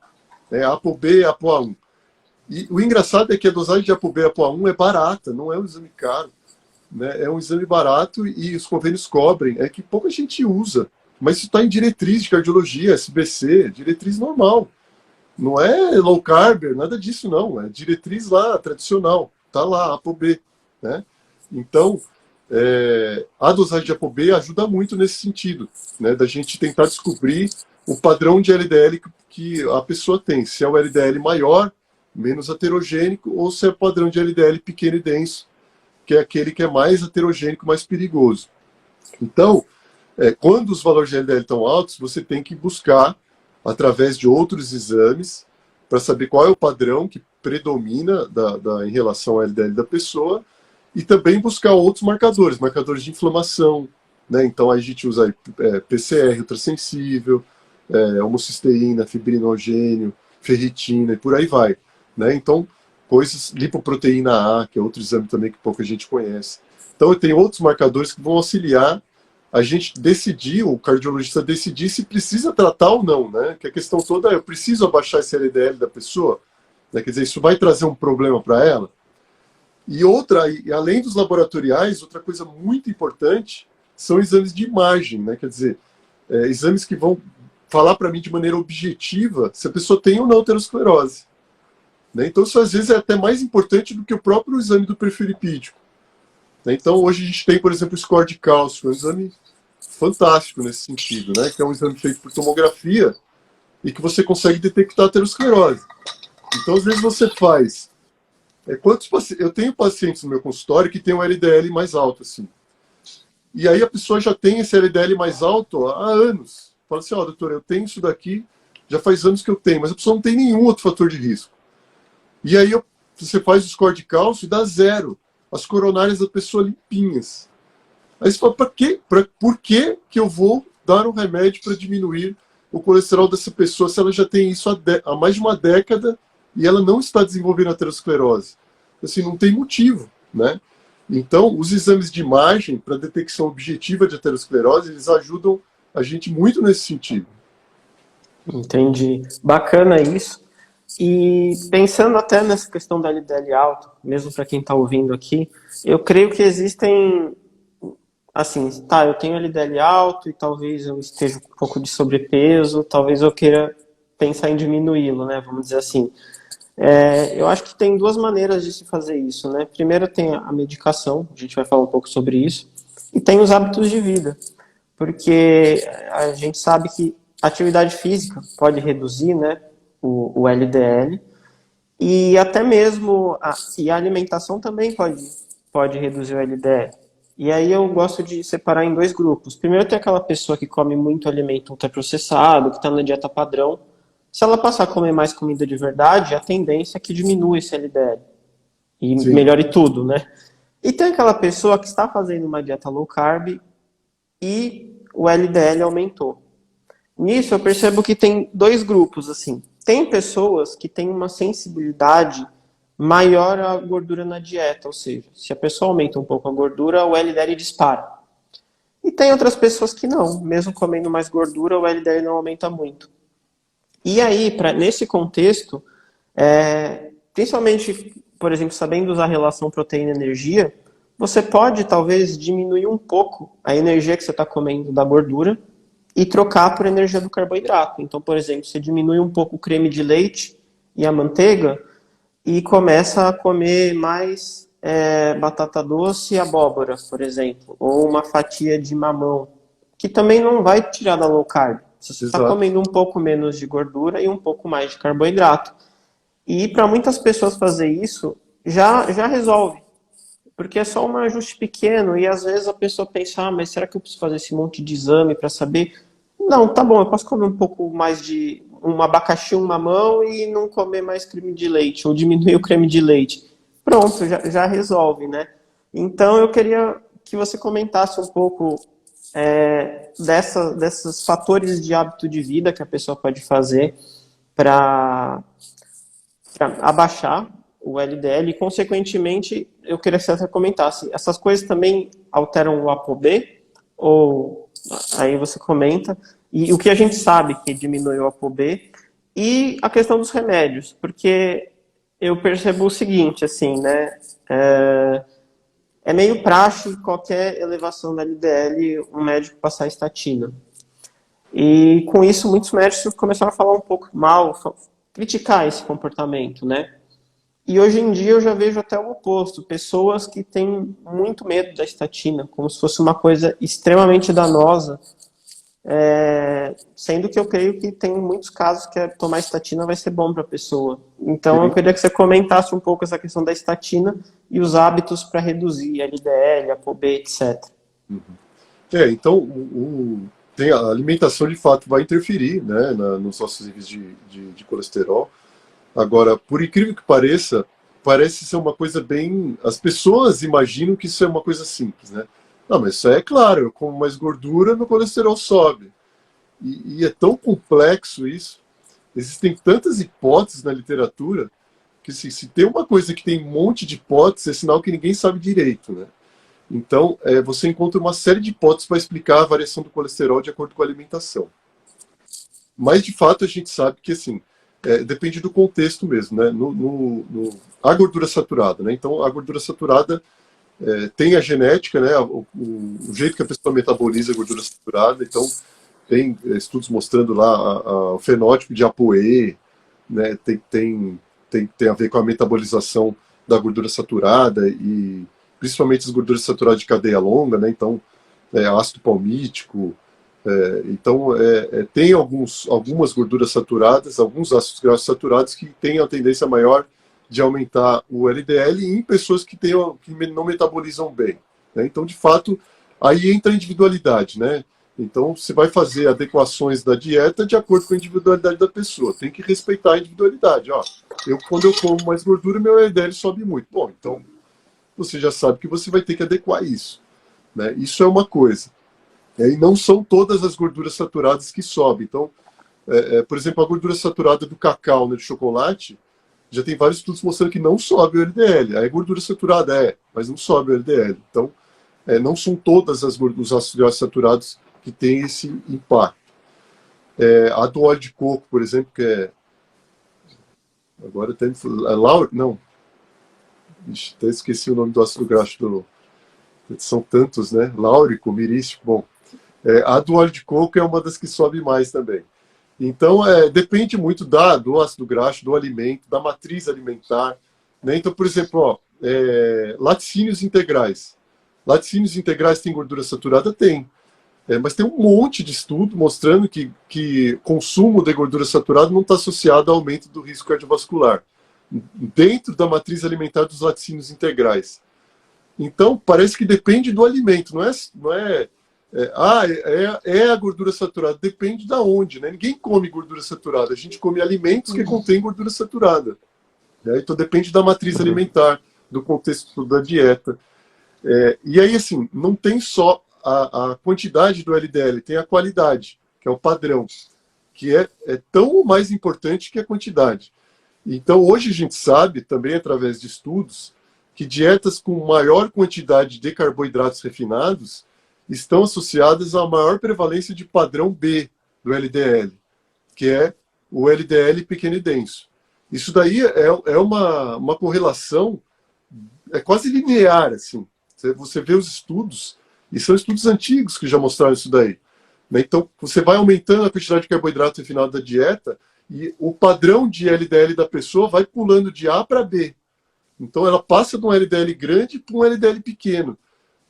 né? ApoB e ApoA1. E o engraçado é que a dosagem de ApoB e ApoA1 é barata, não é um exame caro, né? É um exame barato e os convênios cobrem, é que pouca gente usa. Mas isso está em diretriz de cardiologia, SBC, diretriz normal. Não é low carb, nada disso não. É diretriz lá, tradicional. Está lá, ApoB, né? Então, a dosagem de ApoB ajuda muito nesse sentido, né? Da gente tentar descobrir o padrão de LDL que a pessoa tem. Se é o LDL maior, menos heterogênico, ou se é o padrão de LDL pequeno e denso, que é aquele que é mais heterogênico, mais perigoso. Então, quando os valores de LDL estão altos, você tem que buscar, através de outros exames, para saber qual é o padrão que predomina em relação ao LDL da pessoa, e também buscar outros marcadores de inflamação, né? Então a gente usa PCR ultrassensível, homocisteína, fibrinogênio, ferritina e por aí vai, né? Então, coisas, lipoproteína A, que é outro exame também que pouca gente conhece. Então, eu tenho outros marcadores que vão auxiliar a gente decidir, o cardiologista decidir se precisa tratar ou não, né? Que a questão toda é, eu preciso abaixar esse LDL da pessoa? Né? Quer dizer, isso vai trazer um problema para ela? E além dos laboratoriais, outra coisa muito importante são exames de imagem, né? Quer dizer, exames que vão falar para mim de maneira objetiva se a pessoa tem ou não aterosclerose. Né? Então, isso às vezes é até mais importante do que o próprio exame do perfil lipídico. Né? Então, hoje a gente tem, por exemplo, o score de cálcio, um exame fantástico nesse sentido, né? Que é um exame feito por tomografia e que você consegue detectar a aterosclerose. Então, às vezes você faz... eu tenho pacientes no meu consultório que têm um LDL mais alto, assim. E aí a pessoa já tem esse LDL mais alto há anos. Fala assim, doutor, eu tenho isso daqui, já faz anos que eu tenho, mas a pessoa não tem nenhum outro fator de risco. E aí você faz o score de cálcio e dá 0. As coronárias da pessoa limpinhas. Aí você fala, por que eu vou dar um remédio para diminuir o colesterol dessa pessoa se ela já tem isso há mais de uma década e ela não está desenvolvendo aterosclerose? Assim, não tem motivo, né? Então, os exames de imagem para detecção objetiva de aterosclerose, eles ajudam a gente muito nesse sentido. Entendi. Bacana isso. E pensando até nessa questão da LDL alto, mesmo para quem está ouvindo aqui, eu creio que existem, assim, eu tenho LDL alto e talvez eu esteja com um pouco de sobrepeso, talvez eu queira pensar em diminuí-lo, né? Vamos dizer assim. Eu acho que tem duas maneiras de se fazer isso, né? Primeiro tem a medicação, a gente vai falar um pouco sobre isso, e tem os hábitos de vida, porque a gente sabe que a atividade física pode reduzir, né, o LDL, e até mesmo a alimentação também pode reduzir o LDL. E aí eu gosto de separar em dois grupos. Primeiro tem aquela pessoa que come muito alimento ultraprocessado, que está na dieta padrão. Se ela passar a comer mais comida de verdade, a tendência é que diminua esse LDL e Sim. melhore tudo, né? E tem aquela pessoa que está fazendo uma dieta low carb e o LDL aumentou. Nisso eu percebo que tem dois grupos, assim. Tem pessoas que têm uma sensibilidade maior à gordura na dieta, ou seja, se a pessoa aumenta um pouco a gordura, o LDL dispara. E tem outras pessoas que não, mesmo comendo mais gordura, o LDL não aumenta muito. E aí, nesse contexto, principalmente, por exemplo, sabendo usar a relação proteína-energia, você pode talvez diminuir um pouco a energia que você está comendo da gordura e trocar por energia do carboidrato. Então, por exemplo, você diminui um pouco o creme de leite e a manteiga e começa a comer mais batata doce e abóbora, por exemplo, ou uma fatia de mamão, que também não vai tirar da low carb. Você está comendo um pouco menos de gordura e um pouco mais de carboidrato. E para muitas pessoas fazer isso já resolve. Porque é só um ajuste pequeno e às vezes a pessoa pensa, mas será que eu preciso fazer esse monte de exame para saber? Não, tá bom, eu posso comer um pouco mais de um abacaxi, um mamão e não comer mais creme de leite, ou diminuir o creme de leite. Pronto, já resolve, né? Então eu queria que você comentasse um pouco desses fatores de hábito de vida que a pessoa pode fazer para abaixar o LDL e, consequentemente, eu queria que você comentasse, essas coisas também alteram o ApoB? Ou aí você comenta, e o que a gente sabe que diminui o ApoB, e a questão dos remédios, porque eu percebo o seguinte, assim, né, é meio praxe qualquer elevação da LDL um médico passar estatina. E com isso muitos médicos começaram a falar um pouco mal, criticar esse comportamento, né? E hoje em dia eu já vejo até o oposto, pessoas que têm muito medo da estatina, como se fosse uma coisa extremamente danosa, sendo que eu creio que tem muitos casos que tomar estatina vai ser bom para a pessoa. Então eu queria que você comentasse um pouco essa questão da estatina e os hábitos para reduzir LDL, ApoB, etc. Então tem a alimentação de fato vai interferir, né, nos nossos níveis de colesterol. Agora, por incrível que pareça, parece ser uma coisa bem. As pessoas imaginam que isso é uma coisa simples, né? Não, mas isso é claro, eu como mais gordura, meu colesterol sobe. E é tão complexo isso. Existem tantas hipóteses na literatura que se tem uma coisa que tem um monte de hipóteses, é sinal que ninguém sabe direito, né? Então, você encontra uma série de hipóteses para explicar a variação do colesterol de acordo com a alimentação. Mas, de fato, a gente sabe que, assim, depende do contexto mesmo, né? A gordura saturada, né? Então, a gordura saturada tem a genética, né? O jeito que a pessoa metaboliza a gordura saturada. Então, tem estudos mostrando lá o fenótipo de ApoE, né? Tem a ver com a metabolização da gordura saturada e principalmente as gorduras saturadas de cadeia longa, né? Então, ácido palmítico. Então, tem algumas gorduras saturadas, alguns ácidos graxos saturados que têm a tendência maior de aumentar o LDL em pessoas que não metabolizam bem, né? Então, de fato, aí entra a individualidade, né? Então, você vai fazer adequações da dieta de acordo com a individualidade da pessoa. Tem que respeitar a individualidade. Quando eu como mais gordura, meu LDL sobe muito. Bom, então, você já sabe que você vai ter que adequar isso, né? Isso é uma coisa. E não são todas as gorduras saturadas que sobem. Então, por exemplo, a gordura saturada do cacau, né, de chocolate, já tem vários estudos mostrando que não sobe o LDL. A gordura saturada mas não sobe o LDL. Então, não são todas os ácidos graxos saturados que têm esse impacto. A do óleo de coco, por exemplo, que agora até não. Até esqueci o nome do ácido graxo são tantos, né? Láurico, mirístico, bom. A do óleo de coco é uma das que sobe mais também. Então, depende muito do ácido graxo, do alimento, da matriz alimentar, né? Então, por exemplo, laticínios integrais. Laticínios integrais tem gordura saturada? Tem. Mas tem um monte de estudo mostrando que consumo de gordura saturada não está associado ao aumento do risco cardiovascular dentro da matriz alimentar dos laticínios integrais. Então, parece que depende do alimento, não é a gordura saturada, depende da onde, né? Ninguém come gordura saturada, a gente come alimentos que contêm gordura saturada, né? Então depende da matriz alimentar, do contexto da dieta. E aí, assim, não tem só a quantidade do LDL, tem a qualidade, que é o padrão, que é tão mais importante que a quantidade. Então, hoje a gente sabe, também através de estudos, que dietas com maior quantidade de carboidratos refinados estão associadas a maior prevalência de padrão B do LDL, que é o LDL pequeno e denso. Isso daí é uma correlação quase linear, assim. Você vê os estudos, e são estudos antigos que já mostraram isso daí. Então, você vai aumentando a quantidade de carboidrato refinado da dieta e o padrão de LDL da pessoa vai pulando de A para B. Então, ela passa de um LDL grande para um LDL pequeno.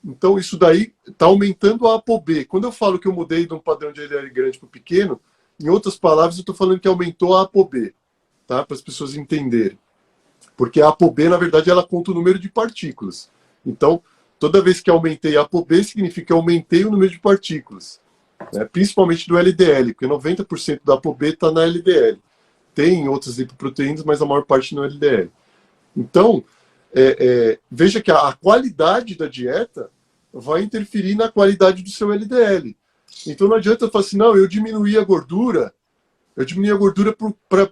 Então, isso daí está aumentando a ApoB. Quando eu falo que eu mudei de um padrão de LDL grande para o pequeno, em outras palavras, eu estou falando que aumentou a ApoB, tá? Para as pessoas entenderem. Porque a ApoB, na verdade, ela conta o número de partículas. Então, toda vez que aumentei a ApoB, significa que eu aumentei o número de partículas. Né? Principalmente do LDL, porque 90% da ApoB está na LDL. Tem outras lipoproteínas, mas a maior parte no LDL. Então, veja que a qualidade da dieta vai interferir na qualidade do seu LDL. Então não adianta eu falar assim, não, eu diminuí a gordura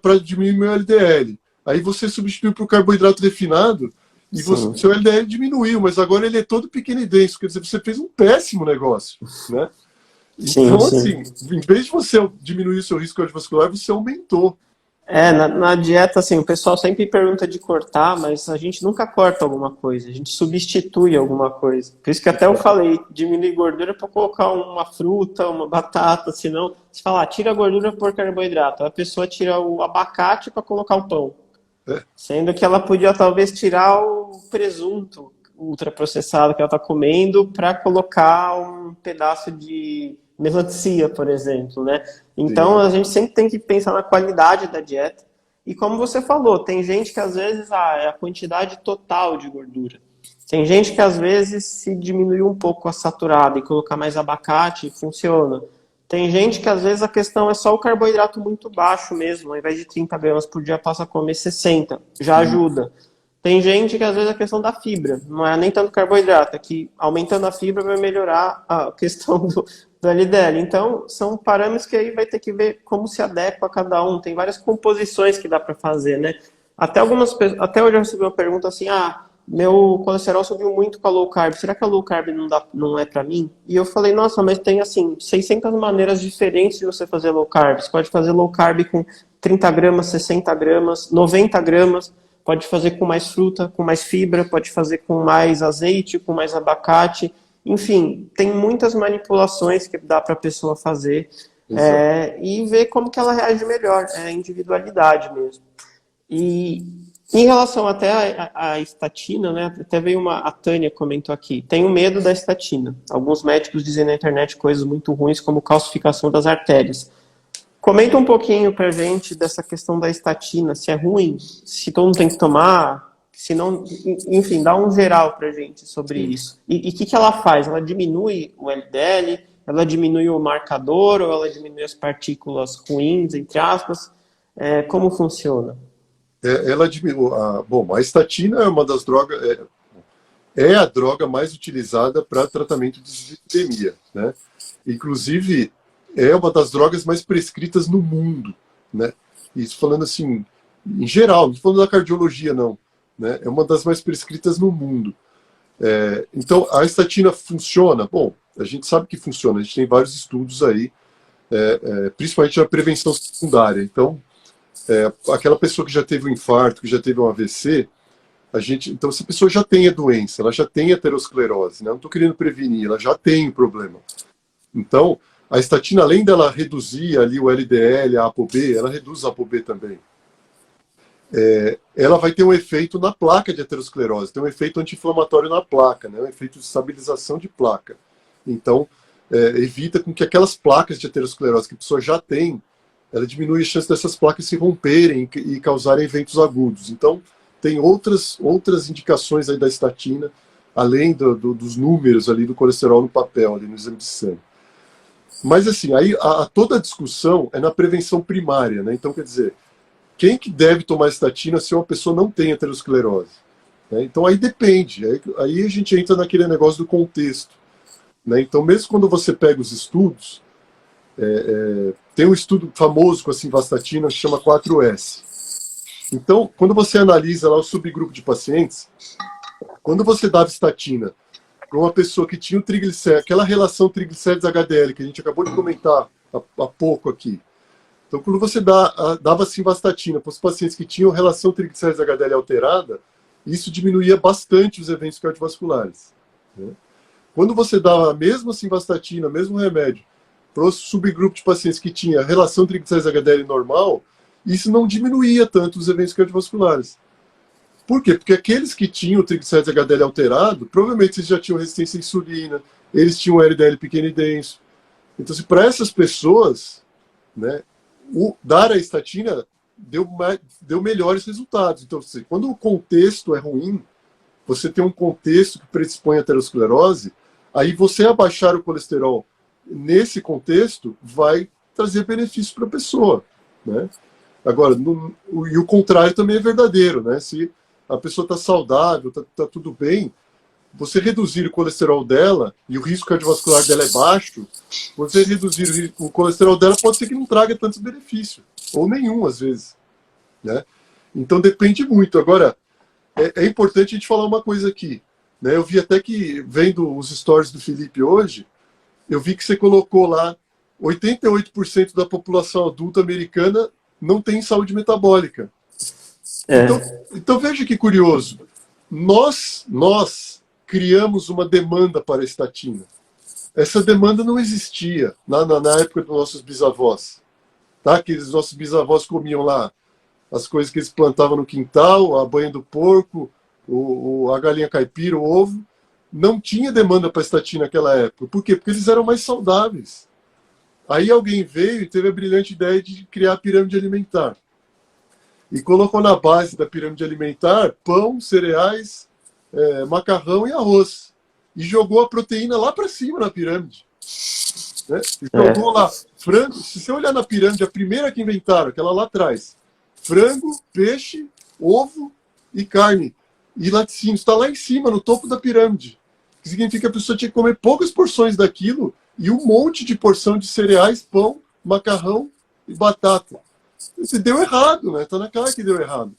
para diminuir meu LDL. Aí você substituiu por carboidrato refinado e seu LDL diminuiu, mas agora ele é todo pequeno e denso. Quer dizer, você fez um péssimo negócio, né? Então, assim, em vez de você diminuir o seu risco cardiovascular, você aumentou. Na dieta, assim, o pessoal sempre pergunta de cortar, mas a gente nunca corta alguma coisa, a gente substitui alguma coisa. Por isso que até eu falei, diminuir gordura para colocar uma fruta, uma batata, senão, se falar, tira a gordura por carboidrato, a pessoa tira o abacate para colocar o pão. Sendo que ela podia talvez tirar o presunto ultraprocessado que ela está comendo para colocar um pedaço de melancia, por exemplo, né? Então, a gente sempre tem que pensar na qualidade da dieta. E como você falou, tem gente que às vezes é a quantidade total de gordura. Tem gente que às vezes se diminuir um pouco a saturada e colocar mais abacate, funciona. Tem gente que às vezes a questão é só o carboidrato muito baixo mesmo. Ao invés de 30 gramas por dia, passa a comer 60. Já ajuda. Tem gente que às vezes a questão da fibra, não é nem tanto carboidrato, é que aumentando a fibra vai melhorar a questão do LDL. Então, são parâmetros que aí vai ter que ver como se adequa a cada um. Tem várias composições que dá para fazer, né? Até hoje eu recebi uma pergunta assim, meu colesterol subiu muito com a low carb, será que a low carb não é para mim? E eu falei, nossa, mas tem assim, 600 maneiras diferentes de você fazer low carb. Você pode fazer low carb com 30 gramas, 60 gramas, 90 gramas, pode fazer com mais fruta, com mais fibra, pode fazer com mais azeite, com mais abacate. Enfim, tem muitas manipulações que dá para a pessoa fazer e ver como que ela reage melhor. É a individualidade mesmo. E em relação até à estatina, né? Até veio a Tânia comentou aqui. Tenho medo da estatina. Alguns médicos dizem na internet coisas muito ruins como calcificação das artérias. Comenta um pouquinho pra gente dessa questão da estatina, se é ruim, se todo mundo tem que tomar, se não, enfim, dá um geral pra gente sobre isso. E o que ela faz? Ela diminui o LDL, ela diminui o marcador, ou ela diminui as partículas ruins, entre aspas? Como funciona? Ela diminui. A estatina é uma das drogas, é a droga mais utilizada para tratamento de dislipidemia, né? Inclusive, é uma das drogas mais prescritas no mundo, né? Isso falando assim, em geral, não estou falando da cardiologia, não. Né? É uma das mais prescritas no mundo. Então, a estatina funciona? Bom, a gente sabe que funciona, a gente tem vários estudos aí, principalmente na prevenção secundária. Então, aquela pessoa que já teve um infarto, que já teve um AVC, então essa pessoa já tem a doença, ela já tem aterosclerose, né? Não estou querendo prevenir, ela já tem o problema. Então, a estatina, além dela reduzir ali o LDL, a ApoB, ela reduz a ApoB também. Ela vai ter um efeito na placa de aterosclerose, tem um efeito anti-inflamatório na placa, né? Um efeito de estabilização de placa. Então, evita com que aquelas placas de aterosclerose que a pessoa já tem, ela diminui a chance dessas placas se romperem e causarem eventos agudos. Então, tem outras indicações aí da estatina, além dos números ali do colesterol no papel, ali no exame de sangue. Mas assim, aí toda a discussão é na prevenção primária, né? Então, quer dizer, quem que deve tomar estatina se uma pessoa não tem aterosclerose? né? Então aí depende, aí a gente entra naquele negócio do contexto, né? Então mesmo quando você pega os estudos, tem um estudo famoso com a simvastatina que chama 4S. Então, quando você analisa lá o subgrupo de pacientes, quando você dava estatina para uma pessoa que tinha o triglicérides, aquela relação triglicérides-HDL que a gente acabou de comentar há pouco aqui. Então, quando você dava simvastatina para os pacientes que tinham relação triglicérides-HDL alterada, isso diminuía bastante os eventos cardiovasculares, né? Quando você dava a mesma simvastatina, mesmo remédio, para o subgrupo de pacientes que tinha relação triglicérides-HDL normal, isso não diminuía tanto os eventos cardiovasculares. Por quê? Porque aqueles que tinham o triglicérides HDL alterado, provavelmente eles já tinham resistência à insulina, eles tinham LDL pequeno e denso. Então, se para essas pessoas, né, dar a estatina deu melhores resultados. Então, quando o contexto é ruim, você tem um contexto que predispõe à aterosclerose, aí você abaixar o colesterol nesse contexto vai trazer benefício para a pessoa, né? Agora, e o contrário também é verdadeiro, né? Se a pessoa está saudável, está tudo bem, você reduzir o colesterol dela e o risco cardiovascular dela é baixo, você reduzir o colesterol dela pode ser que não traga tantos benefícios, ou nenhum às vezes, né? Então depende muito. Agora, é importante a gente falar uma coisa aqui, né? Eu vi até que, vendo os stories do Felipe hoje, eu vi que você colocou lá 88% da população adulta americana não tem saúde metabólica. Então veja que curioso. Nós criamos uma demanda para a estatina. Essa demanda não existia na época dos nossos bisavós. Tá? Que os nossos bisavós comiam lá as coisas que eles plantavam no quintal, a banha do porco, a galinha caipira, o ovo. Não tinha demanda para estatina naquela época. Por quê? Porque eles eram mais saudáveis. Aí alguém veio e teve a brilhante ideia de criar a pirâmide alimentar. E colocou na base da pirâmide alimentar pão, cereais, macarrão e arroz. E jogou a proteína lá para cima na pirâmide. Né? E jogou lá frango. Se você olhar na pirâmide, a primeira que inventaram, aquela lá atrás, frango, peixe, ovo e carne. E laticínios. Está lá em cima, no topo da pirâmide. Que significa que a pessoa tinha que comer poucas porções daquilo e um monte de porção de cereais, pão, macarrão e batata. Isso deu errado, né? Tá na cara que deu errado.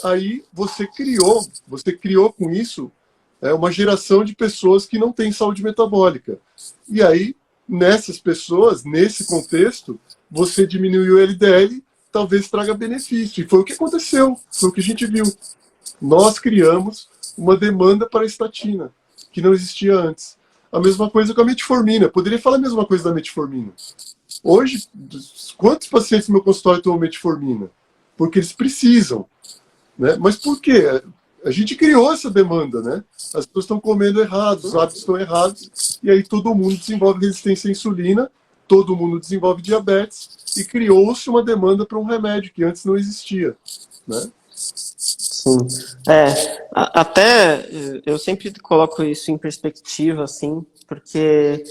Aí você criou com isso uma geração de pessoas que não têm saúde metabólica. E aí, nessas pessoas, nesse contexto, você diminuiu o LDL, talvez traga benefício. E foi o que aconteceu, foi o que a gente viu. Nós criamos uma demanda para a estatina, que não existia antes. A mesma coisa com a metformina. Poderia falar a mesma coisa da metformina. Hoje, quantos pacientes no meu consultório tomam metformina? Porque eles precisam, né? Mas por quê? A gente criou essa demanda, né? As pessoas estão comendo errado, os hábitos estão errados, e aí todo mundo desenvolve resistência à insulina, todo mundo desenvolve diabetes, e criou-se uma demanda para um remédio que antes não existia, né? Sim. Até eu sempre coloco isso em perspectiva, assim, porque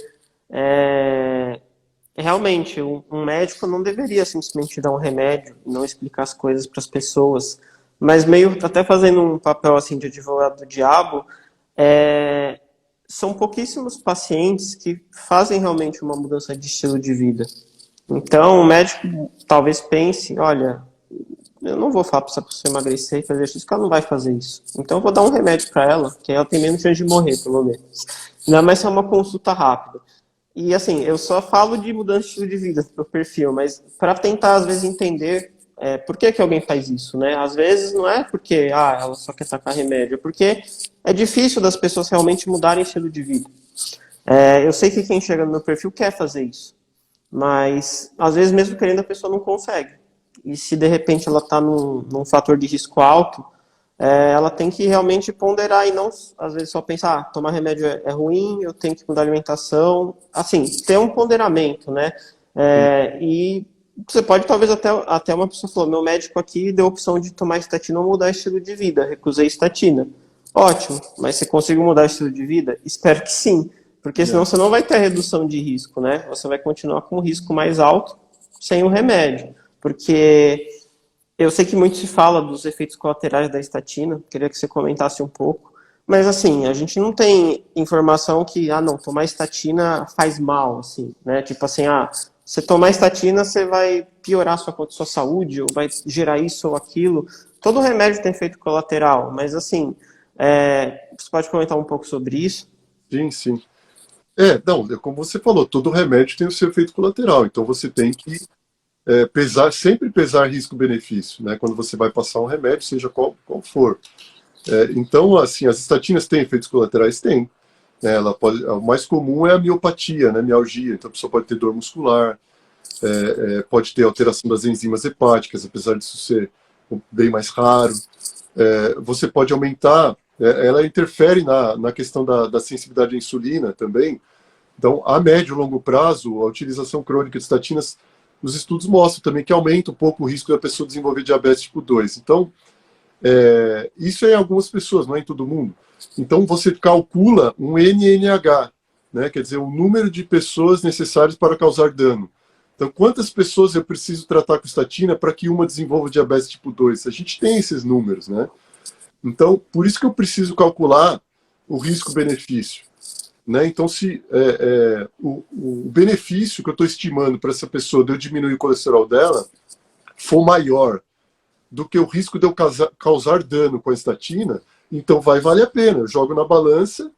realmente um médico não deveria simplesmente dar um remédio e não explicar as coisas para as pessoas, mas meio até fazendo um papel assim de advogado do diabo, são pouquíssimos pacientes que fazem realmente uma mudança de estilo de vida. Então o médico talvez pense, olha, eu não vou falar para essa pessoa emagrecer e fazer exercício, porque ela não vai fazer isso. Então eu vou dar um remédio para ela, que ela tem menos chance de morrer, pelo menos. Ainda mais se é uma consulta rápida. E assim, eu só falo de mudança de estilo de vida pro perfil, mas para tentar, às vezes, entender por que alguém faz isso, né? Às vezes não é porque ela só quer tacar remédio, é porque é difícil das pessoas realmente mudarem estilo de vida. Eu sei que quem chega no meu perfil quer fazer isso, mas às vezes mesmo querendo a pessoa não consegue. E se de repente ela está num fator de risco alto, ela tem que realmente ponderar e não, às vezes, só pensar, tomar remédio é ruim, eu tenho que mudar a alimentação. Assim, ter um ponderamento, né? E você pode, talvez, até uma pessoa falou, meu médico aqui deu a opção de tomar estatina ou mudar estilo de vida, recusei estatina. Ótimo, mas você conseguiu mudar o estilo de vida? Espero que sim, porque senão você não vai ter redução de risco, né? Você vai continuar com um risco mais alto sem o remédio. Porque Eu sei que muito se fala dos efeitos colaterais da estatina, queria que você comentasse um pouco, mas assim, a gente não tem informação que, não, tomar estatina faz mal, assim, né? Tipo assim, você tomar estatina, você vai piorar sua saúde, ou vai gerar isso ou aquilo. Todo remédio tem efeito colateral, mas assim, você pode comentar um pouco sobre isso? Sim, sim. Não, como você falou, todo remédio tem o seu efeito colateral, então você tem que sempre pesar risco-benefício, né? Quando você vai passar um remédio, seja qual for. Então, assim, as estatinas têm efeitos colaterais? Tem. Né? O mais comum é a miopatia, né? Mialgia. Então, a pessoa pode ter dor muscular, pode ter alteração das enzimas hepáticas, apesar disso ser bem mais raro. Você pode aumentar, ela interfere na questão da sensibilidade à insulina também. Então, a médio e longo prazo, a utilização crônica de estatinas, os estudos mostram também que aumenta um pouco o risco da pessoa desenvolver diabetes tipo 2. Então, isso é em algumas pessoas, não é em todo mundo. Então, você calcula um NNH, né? Quer dizer, o número de pessoas necessárias para causar dano. Então, quantas pessoas eu preciso tratar com estatina para que uma desenvolva diabetes tipo 2? A gente tem esses números, né? Então, por isso que eu preciso calcular o risco-benefício. Né? Então, se o benefício que eu estou estimando para essa pessoa de eu diminuir o colesterol dela for maior do que o risco de eu causar dano com a estatina, então vai valer a pena. Eu jogo na balança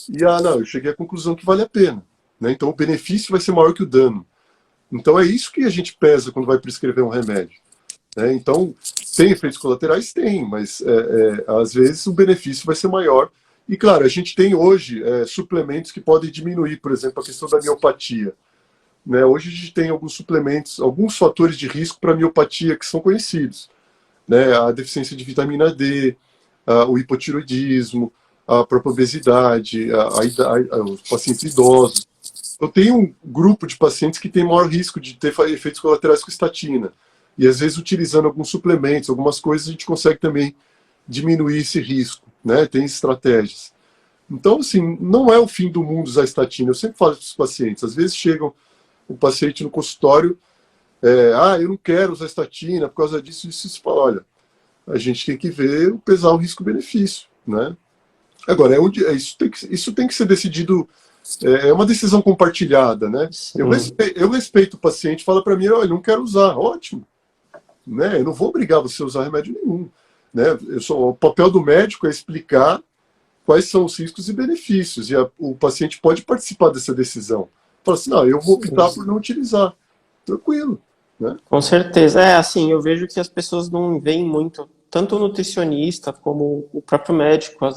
e, não, eu cheguei à conclusão que vale a pena. Né? Então, o benefício vai ser maior que o dano. Então, é isso que a gente pesa quando vai prescrever um remédio. Né? Então, tem efeitos colaterais? Tem, mas às vezes o benefício vai ser maior. E, claro, a gente tem hoje suplementos que podem diminuir, por exemplo, a questão da miopatia. Né? Hoje a gente tem alguns suplementos, alguns fatores de risco para miopatia que são conhecidos. Né? A deficiência de vitamina D, o hipotiroidismo, a própria obesidade, os pacientes idosos. Eu tenho um grupo de pacientes que tem maior risco de ter efeitos colaterais com estatina. E às vezes, utilizando alguns suplementos, algumas coisas, a gente consegue também diminuir esse risco. Né? Tem estratégias. Então, assim, não é o fim do mundo usar estatina. Eu sempre falo para os pacientes. Às vezes chegam o paciente no consultório, eu não quero usar estatina por causa disso, e você fala, olha, a gente tem que ver, pesar o risco-benefício. Né? Agora, isso tem que ser decidido, é uma decisão compartilhada. Né? Eu respeito o paciente, fala para mim, olha, não quero usar, ótimo. Né? Eu não vou obrigar você a usar remédio nenhum. Né? O papel do médico é explicar quais são os riscos e benefícios, e o paciente pode participar dessa decisão. Fala assim, não, eu vou optar por não utilizar. Tranquilo. Né? Com certeza. Assim, eu vejo que as pessoas não veem muito, tanto o nutricionista como o próprio médico,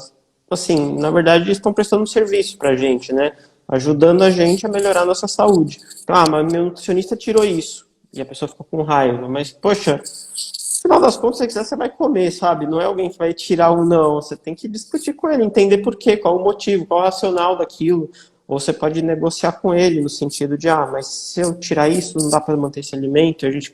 assim, na verdade, eles estão prestando um serviço pra gente, né? Ajudando a gente a melhorar a nossa saúde. Então, mas meu nutricionista tirou isso. E a pessoa ficou com raiva. Mas, poxa, no final das contas, se você quiser, você vai comer, sabe? Não é alguém que vai tirar ou não. Você tem que discutir com ele, entender por quê, qual o motivo, qual o racional daquilo. Ou você pode negociar com ele no sentido de, mas se eu tirar isso, não dá para manter esse alimento, a gente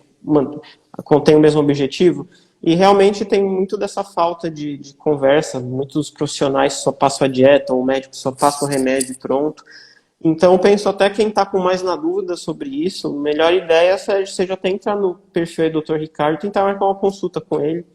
contém o mesmo objetivo. E realmente tem muito dessa falta de conversa. Muitos profissionais só passam a dieta, ou o médico só passa o remédio e pronto. Então, eu penso até quem está com mais na dúvida sobre isso, a melhor ideia é você já até entrar no perfil do Dr. Ricardo e tentar marcar uma consulta com ele,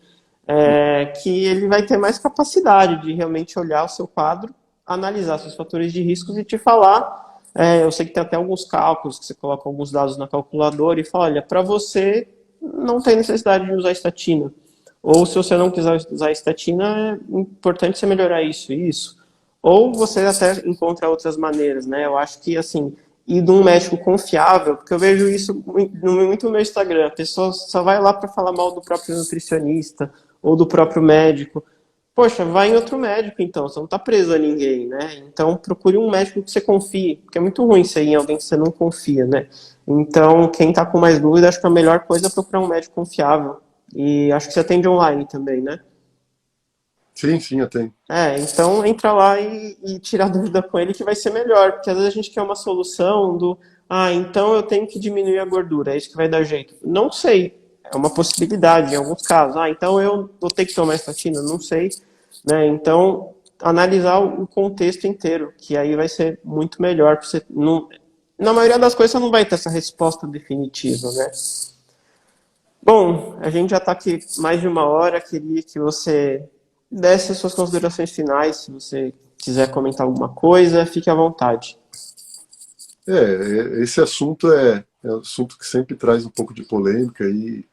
que ele vai ter mais capacidade de realmente olhar o seu quadro, analisar seus fatores de riscos e te falar. Eu sei que tem até alguns cálculos, que você coloca alguns dados na calculadora e fala, olha, para você não tem necessidade de usar estatina. Ou se você não quiser usar estatina, é importante você melhorar isso e isso. Ou você até encontra outras maneiras, né? Eu acho que, assim, ir de um médico confiável, porque eu vejo isso muito no meu Instagram, a pessoa só vai lá para falar mal do próprio nutricionista ou do próprio médico. Poxa, vai em outro médico então, você não está preso a ninguém, né? Então procure um médico que você confie, porque é muito ruim você ir em alguém que você não confia, né? Então, quem está com mais dúvida, acho que a melhor coisa é procurar um médico confiável. E acho que você atende online também, né? Sim, sim, eu tenho. Então entra lá e tira a dúvida com ele que vai ser melhor, porque às vezes a gente quer uma solução então eu tenho que diminuir a gordura, é isso que vai dar jeito. Não sei, é uma possibilidade em alguns casos. Então eu vou ter que tomar estatina, não sei, né? Então analisar o contexto inteiro, que aí vai ser muito melhor para você não, na maioria das coisas você não vai ter essa resposta definitiva, né? Bom, a gente já está aqui mais de uma hora. Queria que você desse as suas considerações finais. Se você quiser comentar alguma coisa, fique à vontade. Esse assunto é um assunto que sempre traz um pouco de polêmica e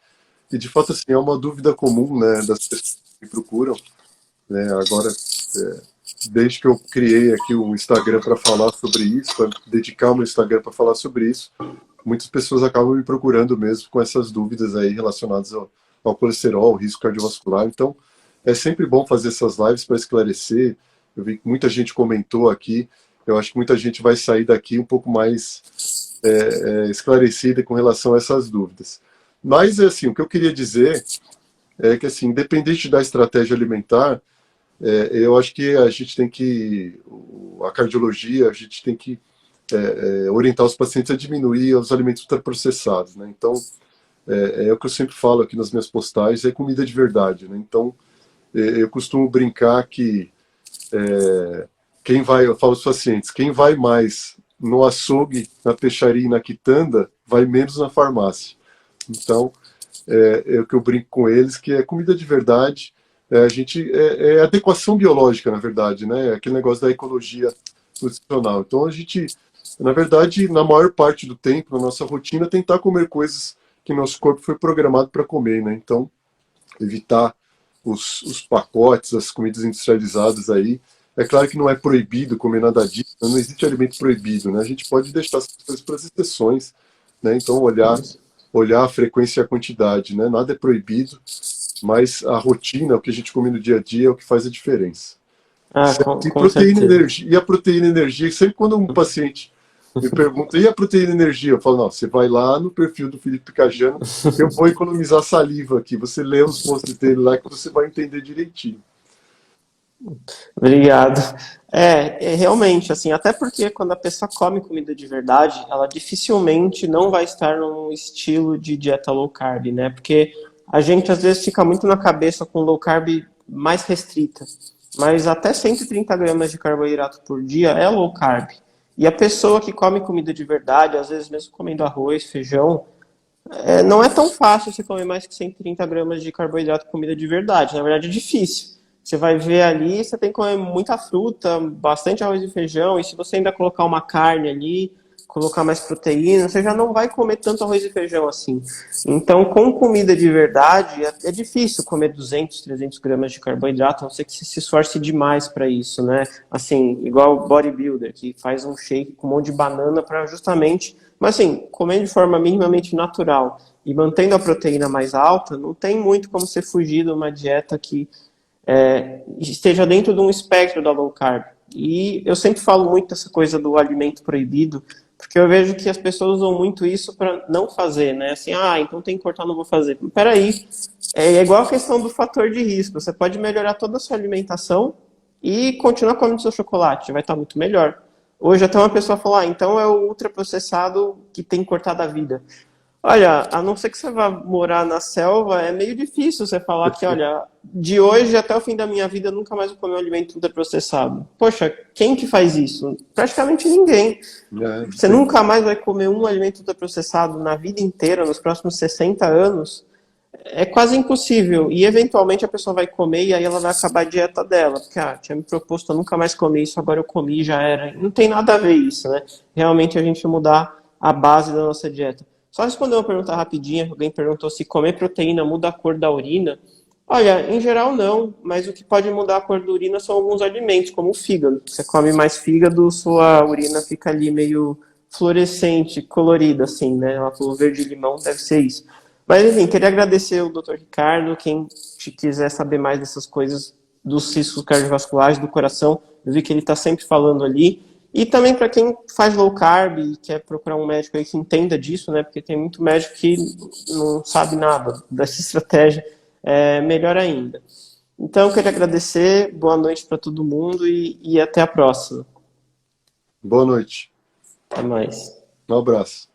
de fato assim, é uma dúvida comum, né, das pessoas que me procuram, né, agora, desde que eu criei aqui um Instagram para falar sobre isso, para dedicar o meu Instagram para falar sobre isso, muitas pessoas acabam me procurando mesmo com essas dúvidas aí relacionadas ao colesterol, ao risco cardiovascular. Então, é sempre bom fazer essas lives para esclarecer. Eu vi que muita gente comentou aqui. Eu acho que muita gente vai sair daqui um pouco mais esclarecida com relação a essas dúvidas. Mas, assim, o que eu queria dizer é que, assim, independente da estratégia alimentar, eu acho que a gente tem que, a cardiologia, a gente tem que orientar os pacientes a diminuir os alimentos ultraprocessados, né? Então, é o que eu sempre falo aqui nas minhas postagens, é comida de verdade, né? Então, eu costumo brincar que eu falo aos pacientes, quem vai mais no açougue, na peixaria e na quitanda, vai menos na farmácia. Então, é o que eu brinco com eles, que é comida de verdade, é adequação biológica, na verdade, né? É aquele negócio da ecologia nutricional. Então, a gente, na verdade, na maior parte do tempo, na nossa rotina, tentar comer coisas que nosso corpo foi programado para comer, né? Então, evitar os pacotes, as comidas industrializadas aí. É claro que não é proibido comer nada disso, não existe alimento proibido, né? A gente pode deixar essas coisas para as exceções, né? Então, olhar a frequência e a quantidade, né? Nada é proibido, mas a rotina, o que a gente come no dia a dia é o que faz a diferença. Ah, Certo? E com proteína e certeza. energia, e a proteína e energia, sempre quando um paciente me pergunta, e a proteína e energia? Eu falo, não, você vai lá no perfil do Felipe Cajano, eu vou economizar saliva aqui, você lê os posts dele lá que você vai entender direitinho. Obrigado. Realmente, assim, até porque quando a pessoa come comida de verdade, ela dificilmente não vai estar num estilo de dieta low carb, né? Porque a gente às vezes fica muito na cabeça com low carb mais restrita, mas até 130 gramas de carboidrato por dia é low carb. E a pessoa que come comida de verdade, às vezes mesmo comendo arroz, feijão, não é tão fácil você comer mais que 130 gramas de carboidrato com comida de verdade. Na verdade, é difícil. Você vai ver ali, você tem que comer muita fruta, bastante arroz e feijão, e se você ainda colocar uma carne ali, colocar mais proteína, você já não vai comer tanto arroz e feijão assim. Então, com comida de verdade, é difícil comer 200, 300 gramas de carboidrato, a não ser que você se esforce demais para isso, né? Assim, igual bodybuilder, que faz um shake com um monte de banana para justamente... Mas assim, comendo de forma minimamente natural e mantendo a proteína mais alta, não tem muito como você fugir de uma dieta que esteja dentro de um espectro da low carb. E eu sempre falo muito dessa coisa do alimento proibido, porque eu vejo que as pessoas usam muito isso para não fazer, né? Assim, então tem que cortar, não vou fazer. Peraí, é igual a questão do fator de risco. Você pode melhorar toda a sua alimentação e continuar comendo seu chocolate, vai estar muito melhor. Hoje até uma pessoa falou, então é o ultraprocessado que tem que cortar da vida. Olha, a não ser que você vá morar na selva, é meio difícil você falar que, olha, de hoje até o fim da minha vida eu nunca mais vou comer um alimento ultraprocessado. Poxa, quem que faz isso? Praticamente ninguém. Não Você tem. nunca mais vai comer um alimento ultraprocessado na vida inteira, nos próximos 60 anos. É quase impossível. E eventualmente a pessoa vai comer e aí ela vai acabar a dieta dela. Porque, tinha me proposto a nunca mais comer isso, agora eu comi e já era. Não tem nada a ver isso, né? Realmente a gente mudar a base da nossa dieta. Só responder uma pergunta rapidinha. Alguém perguntou se comer proteína muda a cor da urina. Olha, em geral não, mas o que pode mudar a cor da urina são alguns alimentos, como o fígado. Você come mais fígado, sua urina fica ali meio fluorescente, colorida, assim, né? Ela falou verde-limão, deve ser isso. Mas, enfim, queria agradecer o Dr. Ricardo. Quem quiser saber mais dessas coisas dos riscos cardiovasculares do coração, eu vi que ele está sempre falando ali. E também para quem faz low carb e quer procurar um médico aí que entenda disso, né? Porque tem muito médico que não sabe nada dessa estratégia, melhor ainda. Então, eu queria agradecer, boa noite para todo mundo e até a próxima. Boa noite. Até mais. Um abraço.